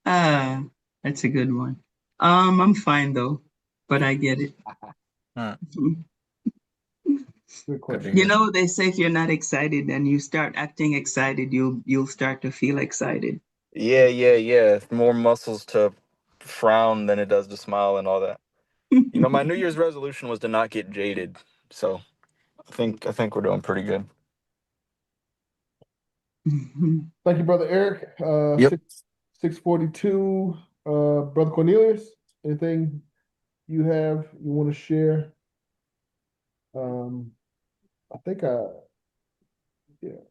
That's a good one. I'm fine though, but I get it. Good question. You know, they say if you're not excited and you start acting excited, you'll start to feel excited. Yeah. More muscles to frown than it does to smile and all that. My New Year's resolution was to not get jaded. So I think we're doing pretty good. Thank you, Brother Eric. Yep. 642. Brother Cornelius, anything you want to share? I think yeah.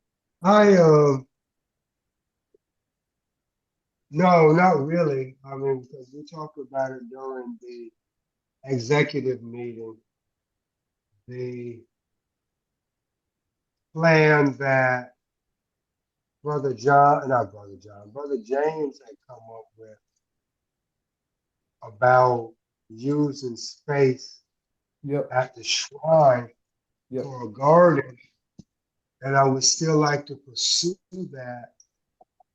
No, not really. I mean, because we talked about it during the executive meeting, the plan that Brother James had come up with about using space Yep. at the shrine Yep. for a garden, and I would still like to pursue that,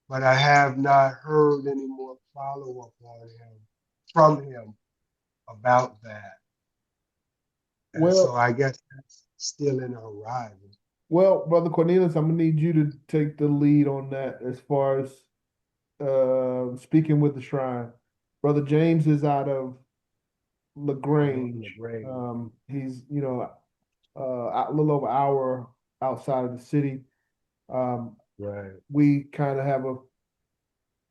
but I have not heard any more follow-up from him about that. And so Well, I guess that's still in the horizon. well, Brother Cornelius, I'm gonna need you to take the lead on that as far as speaking with the shrine. Brother James is out of LaGrange. He's, a little over an hour outside of the city. Right. We kind of have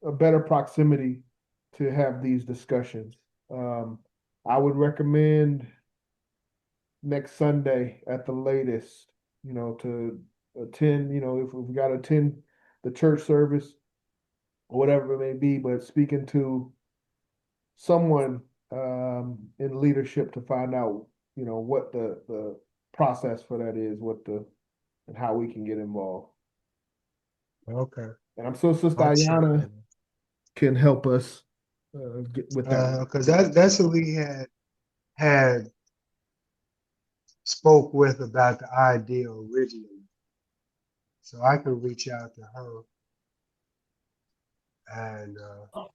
a better proximity to have these discussions. I would recommend next Sunday at the latest, to attend, if we got to attend the church service or whatever it may be, but speaking to someone in leadership to find out, what the process for that is, and how we can get involved. Okay. And I'm sure Sister I'll check Ayana that can help us get with that. because that's what we had spoke with about the idea originally. So I can reach out to her, and but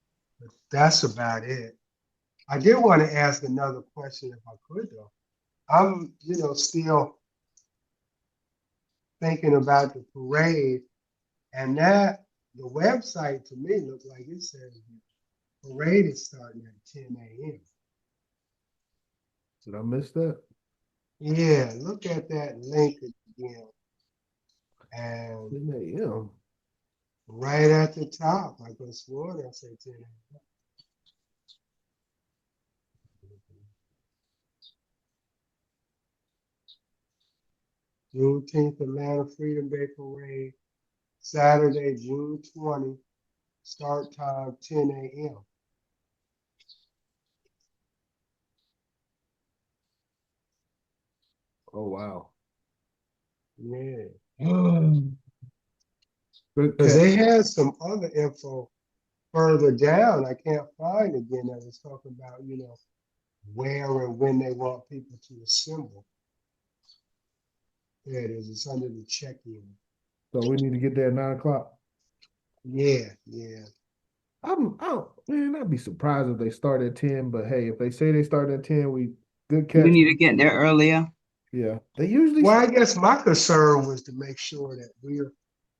that's about it. I did want to ask another question if I could, though. I'm, still thinking about the parade, and that the website to me looks like it says the parade is starting at 10 a.m. Did I miss that? Yeah, look at that link again. And 10 a.m. right at the top, I could have sworn I said 10 a.m. Juneteenth Atlanta Freedom Day Parade, Saturday, June 20, start time 10 a.m. Oh wow. Yeah. Good Because catch. they had some other info further down. I can't find again that was talking about, where and when they want people to assemble. There it is. It's under the check-in. So we need to get there at 9 o'clock. Yeah, yeah. I'd be surprised if they start at 10, but hey, if they say they start at 10, good We catch. need to get there earlier. Yeah. They usually Well, I guess my concern was to make sure that we're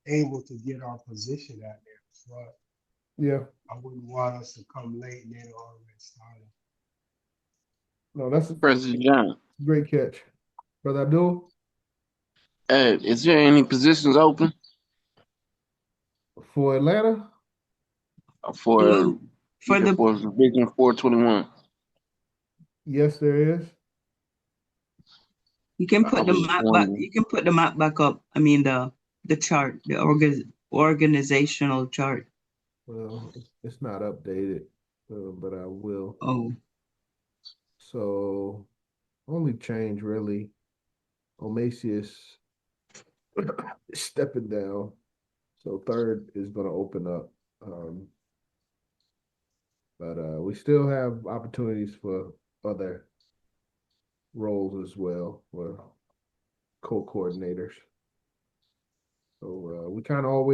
able to get our position out there. But yeah. I wouldn't want us to come late and then already started. No, that's a President John, great catch. Brother Abdul, is there any positions open for Atlanta? for For the for Division 421? Yes, there is. you can I put the was just map back. wondering. You can put the map back up. I mean the chart, the organizational chart. Well, it's not updated, but I will. Oh, So only change really. Omasius is stepping down. So third is going to open up. But we still have opportunities for other roles as well, for co-coordinators. So we kind of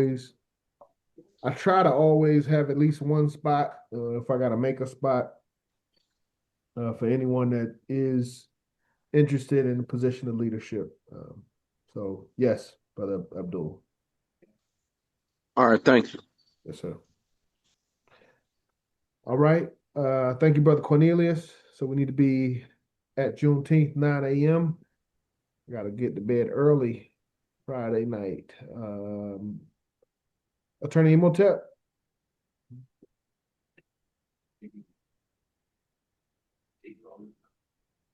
I try to always have at least one spot. If I got to make a spot for anyone that is interested in a position of leadership. So yes, Brother Abdul. All right, thank you. Yes, sir. All right. Thank you, Brother Cornelius. So we need to be at Juneteenth, 9 a.m. Got to get to bed early Friday night. Attorney Imhotep.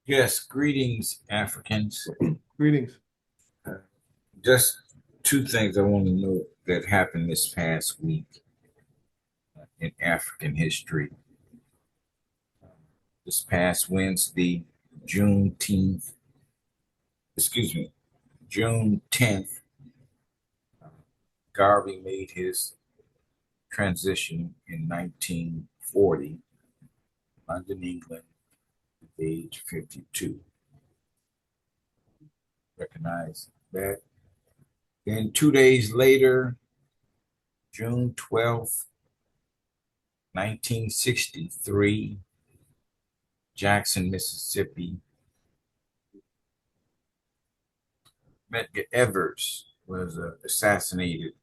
Yes, greetings, Africans. Greetings. Just two things I want to note that happened this past week in African history. This past Wednesday, June 10th, June 10th, Garvey made his transition in 1940, London, England, at the age 52. recognize that. Then 2 days later, June 12th, 1963, Jackson, Mississippi. Medgar Evers was assassinated,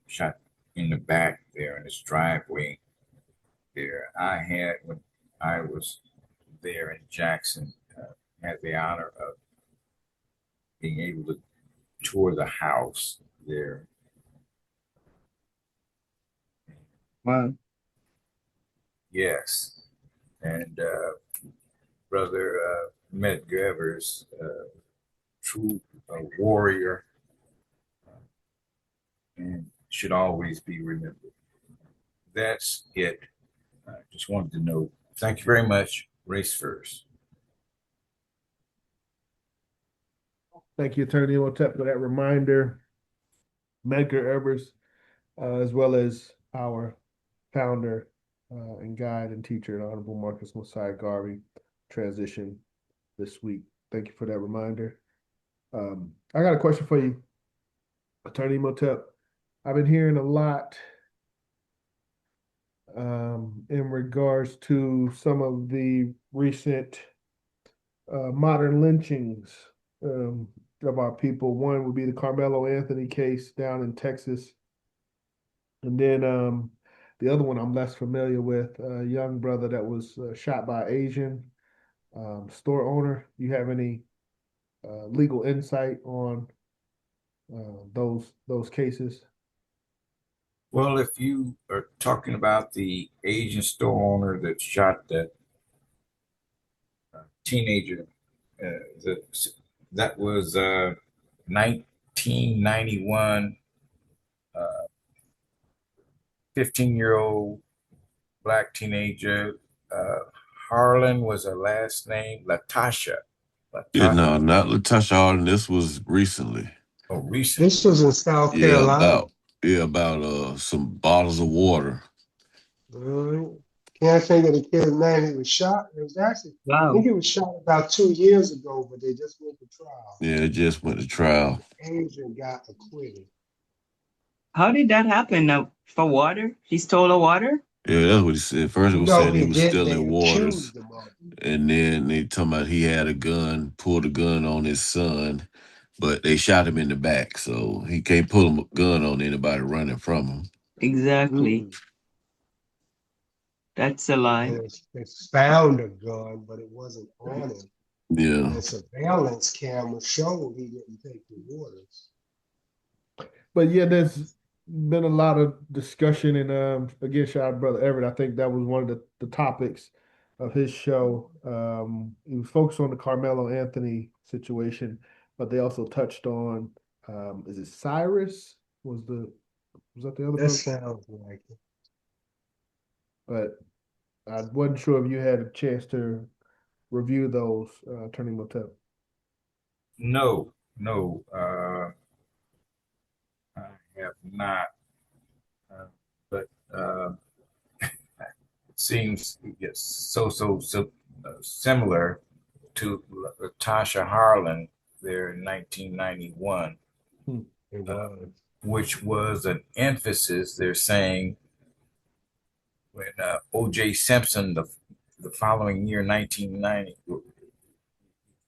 shot in the back there in his driveway there. When I was there in Jackson, had the honor of being able to tour the house there. Wow. Yes. And Brother Medgar Evers, true warrior, and should always be remembered. That's it. I just wanted to know. Thank you very much. Race first. Thank you, Attorney Imhotep, for that reminder. Medgar Evers, as well as our founder and guide and teacher, the Honorable Marcus Mosiah Garvey, transition this week. Thank you for that reminder. I got a question for you, Attorney Imhotep. I've been hearing a lot in regards to some of the recent modern lynchings of our people. One would be the Carmelo Anthony case down in Texas. And then the other one I'm less familiar with, a young brother that was shot by Asian store owner. You have any legal insight on those cases? Well, if you are talking about the Asian store owner that shot that teenager, that was 1991, 15-year-old black teenager. Harlan was her last name, Latasha. Yeah, no, not Latasha Harden. This was recently. Oh, recent. This was in South Yeah, Carolina. about some bottles of water. Can't think of the kid's name. He was shot. It was actually, I Wow. think he was shot about 2 years ago, but they just went to trial. Yeah, it just went to trial. Agent got acquitted. How did that happen? For water? He stole the water? Yeah, that's what he said. First it was No, saying he he was didn't. stealing They waters. accused him of it. And then they talking about he had a gun, pulled a gun on his son, but they shot him in the back. So he can't pull a gun on anybody running from him. Exactly. That's a lie. And they found a gun, but it wasn't on him. Yeah. And surveillance camera showed he didn't take the waters. But yeah, there's been a lot of discussion, and again, shout out Brother Everett. I think that was one of the topics of his show. He was focused on the Carmelo Anthony situation, but they also touched on is it Cyrus? Was that the other That brother? sounds like it. But I wasn't sure if you had a chance to review those, Attorney Motel. No, I have not. But it seems yes, so similar to Tasha Harlan there in 1991, which was an emphasis. They're saying when O.J. Simpson the following year, 1990.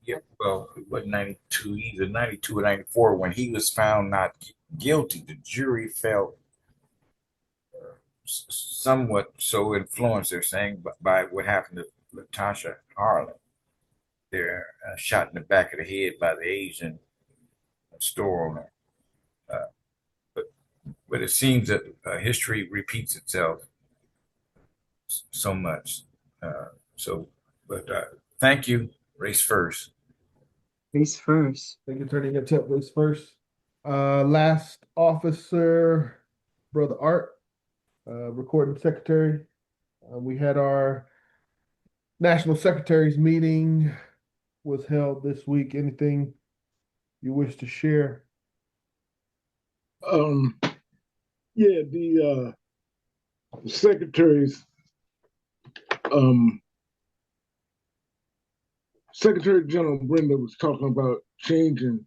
Yeah, well, it wasn't 92, either 92 or 94, when he was found not guilty. The jury felt somewhat so influenced, they're saying, by what happened to Latasha Harlan. They're shot in the back of the head by the Asian store owner. But it seems that history repeats itself so much. Thank you. Race first. Race first. Thank you, Attorney Motel. Race first. Last officer, Brother Art, recording secretary. We had our national secretaries meeting was held this week. Anything you wish to share? Yeah, the secretaries, Secretary General Brenda was talking about changing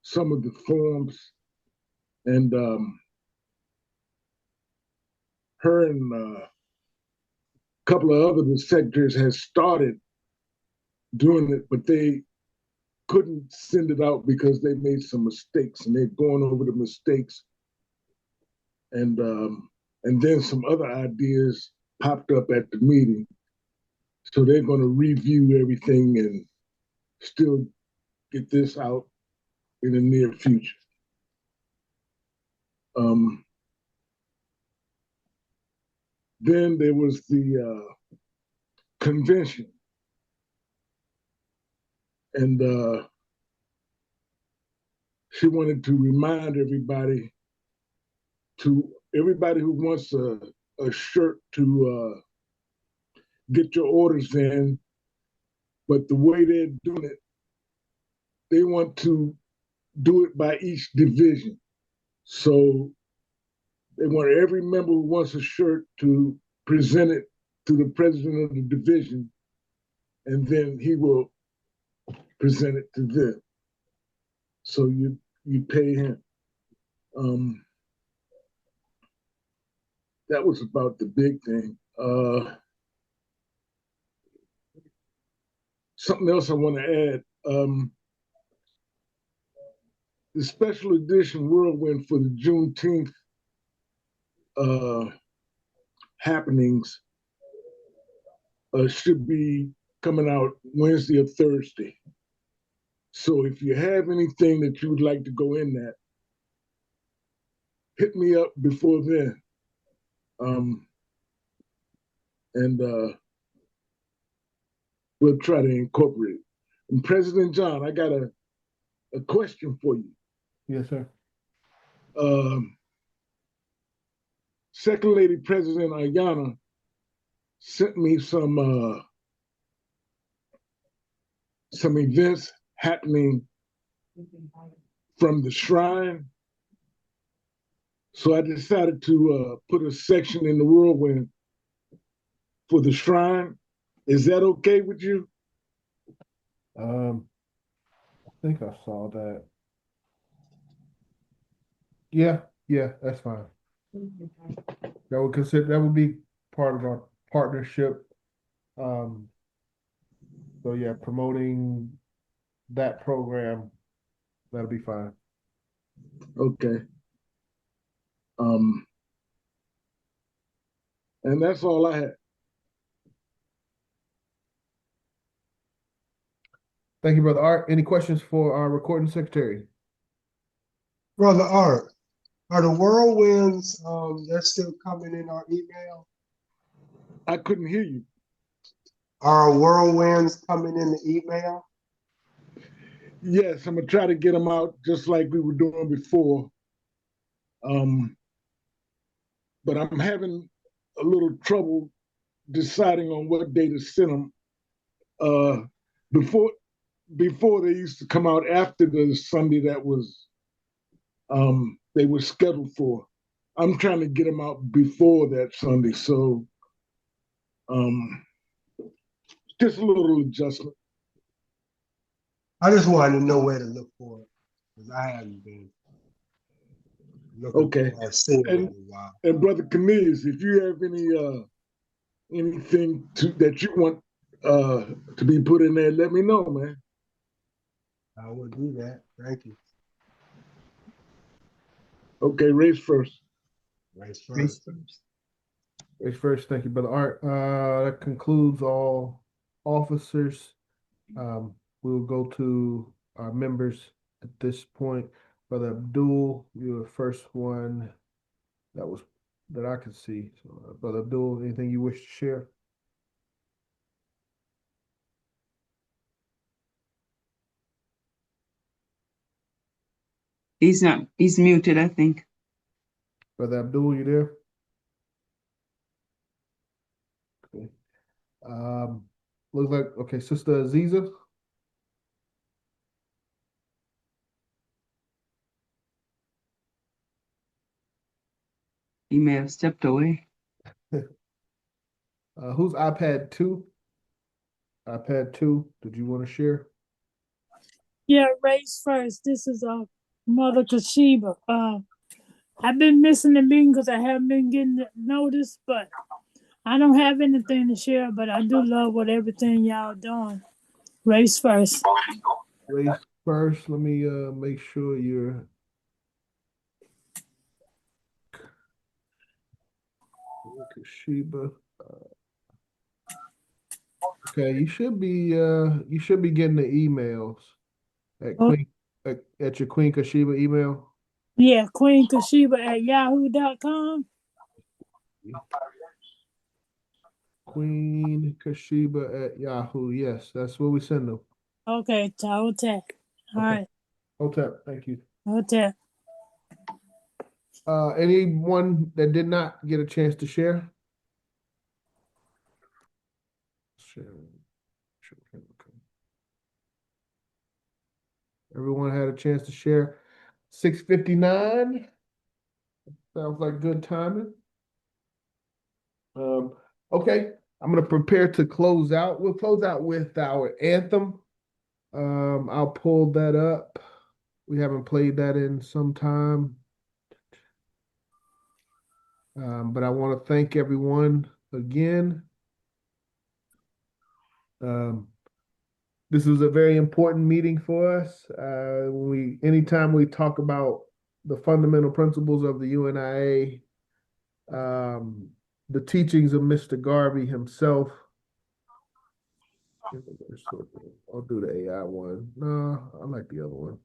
some of the forms, and her and a couple of other secretaries had started doing it, but they couldn't send it out because they made some mistakes, and they're going over the mistakes, and then some other ideas popped up at the meeting, so they're going to review everything and still get this out in the near future. Then there was the convention, and she wanted to remind everybody who wants a shirt to get your orders in, but the way they're doing it, they want to do it by each division. So they want every member who wants a shirt to present it to the president of the division, and then he will present it to them. So you pay him. That was about the big thing. Something else I want to add. The special edition Whirlwind for the Juneteenth happenings should be coming out Wednesday or Thursday. So if you have anything that you would like to go in that, hit me up before then. And we'll try to incorporate it. And President John, I got a question for you. Yes, sir. Second Lady President Ayana sent me some events happening from the shrine. So I decided to put a section in the Whirlwind for the shrine. Is that okay with you? I think I saw that. Yeah, that's fine. That would be part of our partnership. So yeah, promoting that program, that'll be fine. Okay. And that's all I had. Thank you, Brother Art. Any questions for our recording secretary? Brother Art, are the whirlwinds they're still coming in our email? I couldn't hear you. Are whirlwinds coming in the email? Yes, I'm gonna try to get them out just like we were doing before. But I'm having a little trouble deciding on what day to send them. Before they used to come out after the Sunday that was they were scheduled for. I'm trying to get them out before that Sunday, so just a little adjustment. I just wanted to know where to look for it because I haven't been looking Okay. for or seeing it in a while. And Brother Cornelius, if you have anything that you want to be put in there, let me know, man. I will do that. Thank you. Okay, race first. Race first. Race first. Thank you, Brother Art. That concludes all officers. We'll go to our members at this point. Brother Abdul, you're the first one that I could see. So, Brother Abdul, anything you wish to share? He's muted, I think. Brother Abdul, you there? Okay. Looks like, okay, Sister Aziza. He may have stepped away. Who's iPad 2? iPad 2, did you want to share? Yeah, race first. This is Mother Kashiba. I've been missing the meeting because I haven't been getting the notice, but I don't have anything to share. But I do love what everything y'all doing. Race first. Race first. Let me make sure you're Kashiba. Okay, you should be getting the emails at Oh, Queen at your Queen Kashiba email. yeah, Queen Kashiba at yahoo.com. Queen Kashiba at Yahoo. Yes, that's what we send them. Okay, Hotel. All Okay. right, Hotel, thank you. Hotel. Anyone that did not get a chance to share? Share. Okay. Everyone had a chance to share. 6:59. Sounds like good timing. Okay, I'm gonna prepare to close out. We'll close out with our anthem. I'll pull that up. We haven't played that in some time. But I want to thank everyone again. This was a very important meeting for us. Anytime we talk about the fundamental principles of the UNIA, the teachings of Mr. Garvey himself. I'll do the AI one. No, I like the other one.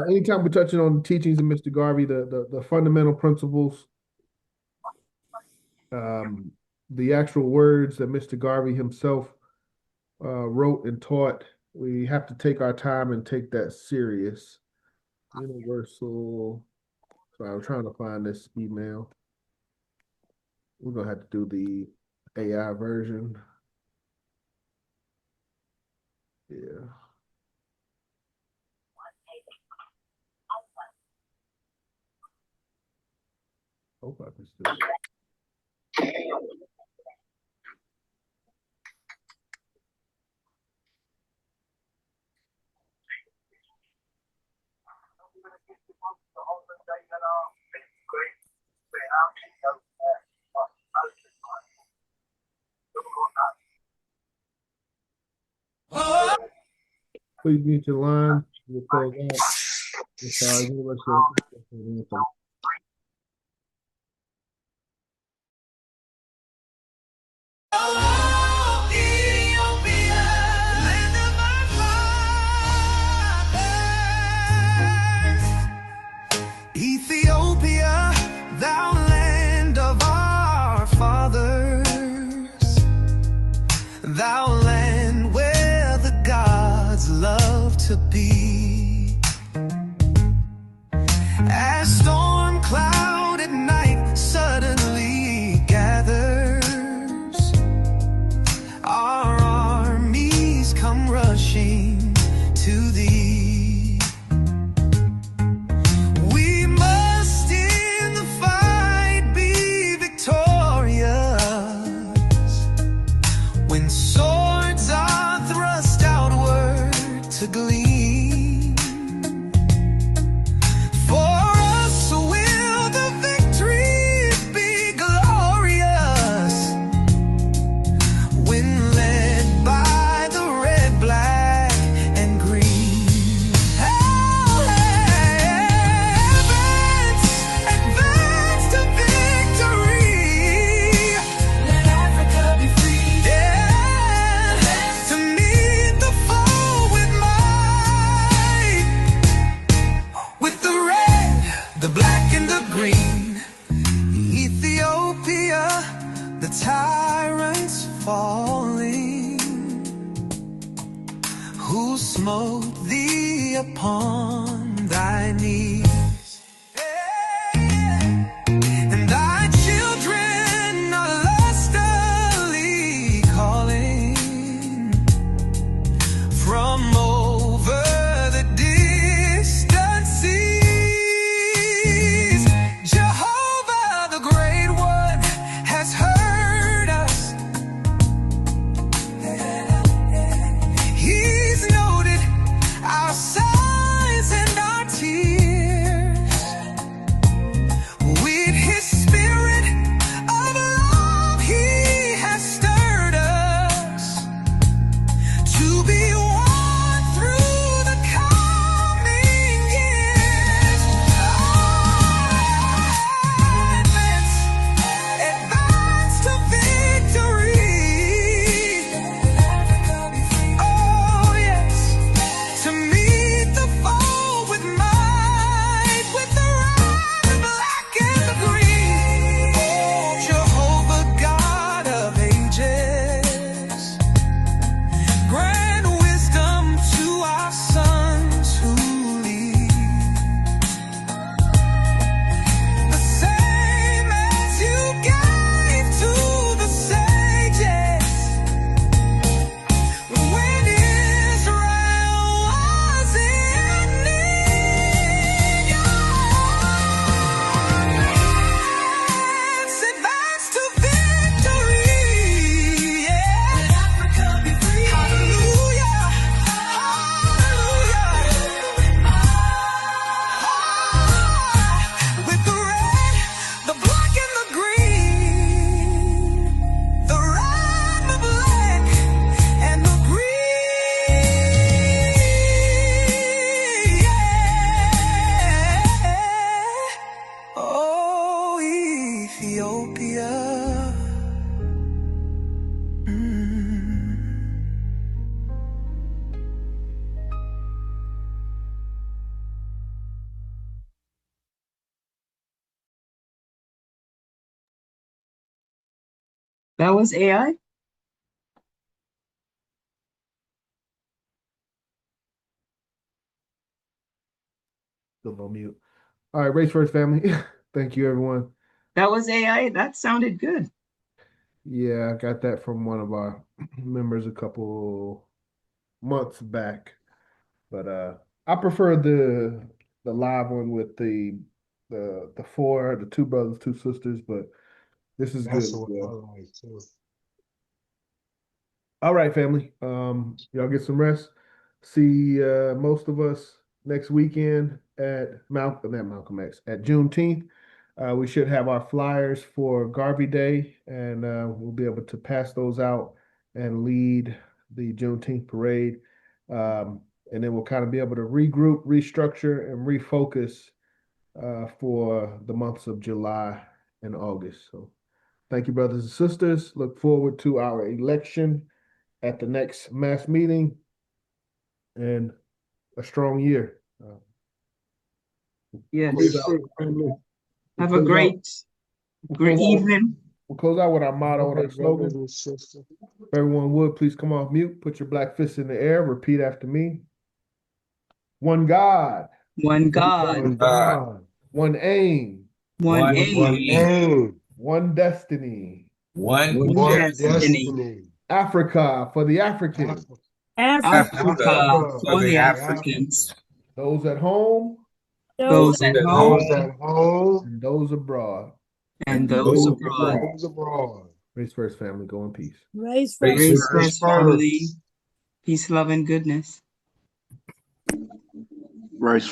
Anytime we're touching on the teachings of Mr. Garvey, the fundamental principles, the actual words that Mr. Garvey himself wrote and taught, we have to take our time and take that serious. Universal. Sorry, I'm trying to find this email. We're gonna have to do the AI version. Yeah. Hope I can still. Please mute your line. We'll close out. Sorry, universal. Ethiopia, thou land of our fathers, thou land where the gods love to be. As storm cloud at night suddenly gathers, our armies come rushing to thee. We must in the fight be victorious when swords are thrust outward to gleam. For us will the victory be glorious when led by the red, black, and green. Advance to victory. Let Africa be free. Yeah, to meet the foe with might, with the red, the black, and the green. Ethiopia, the tyrants falling, who smote thee upon thy knees. And thy children are lustily calling from over the distant seas. Jehovah the Great One has heard us to be won through the coming years. Advance to victory. Oh yes, to meet the foe with might, with the red, the black, and the green. Jehovah, God of ages, grant wisdom to our sons who lead, the same as you gave to the sages when Israel was in need. Advance to victory. Yeah. Let Africa be free. Hallelujah. Hallelujah. With the red, the black, and the green. The red, the black, and the green. Yeah. Oh, Ethiopia. That was AI? Still on mute. All right, Race First family. Thank you, everyone. That was AI? That sounded good. Yeah, I got that from one of our members a couple months back. But I prefer the live one with the two brothers, two sisters, but this is good That's the as one I well. like too. All right, family. Y'all get some rest. See most of us next weekend at not Malcolm X, at Juneteenth. We should have our flyers for Garvey Day, and we'll be able to pass those out and lead the Juneteenth parade. And then we'll kind of be able to regroup, restructure, and refocus for the months of July and August. So thank you, brothers and sisters. Look forward to our election at the next mass meeting and a strong year. Yes. Race First family. Have a great evening. We'll close out with our motto and Okay, our slogan. brothers and sisters. If everyone would, please come off mute, put your black fists in the air, repeat after me. One God, One God, One God, one aim, one One one aim, aim, aim, one destiny. one one one destiny. destiny. destiny. Africa for the African, Africa, Africa Africa for for the the African. Africans. those at home those Those at At home Those home at home and those abroad. and and those those and abroad. abroad. those abroad. Race First family, go in peace. race Race first. Race first. First family, peace, love, and goodness. Race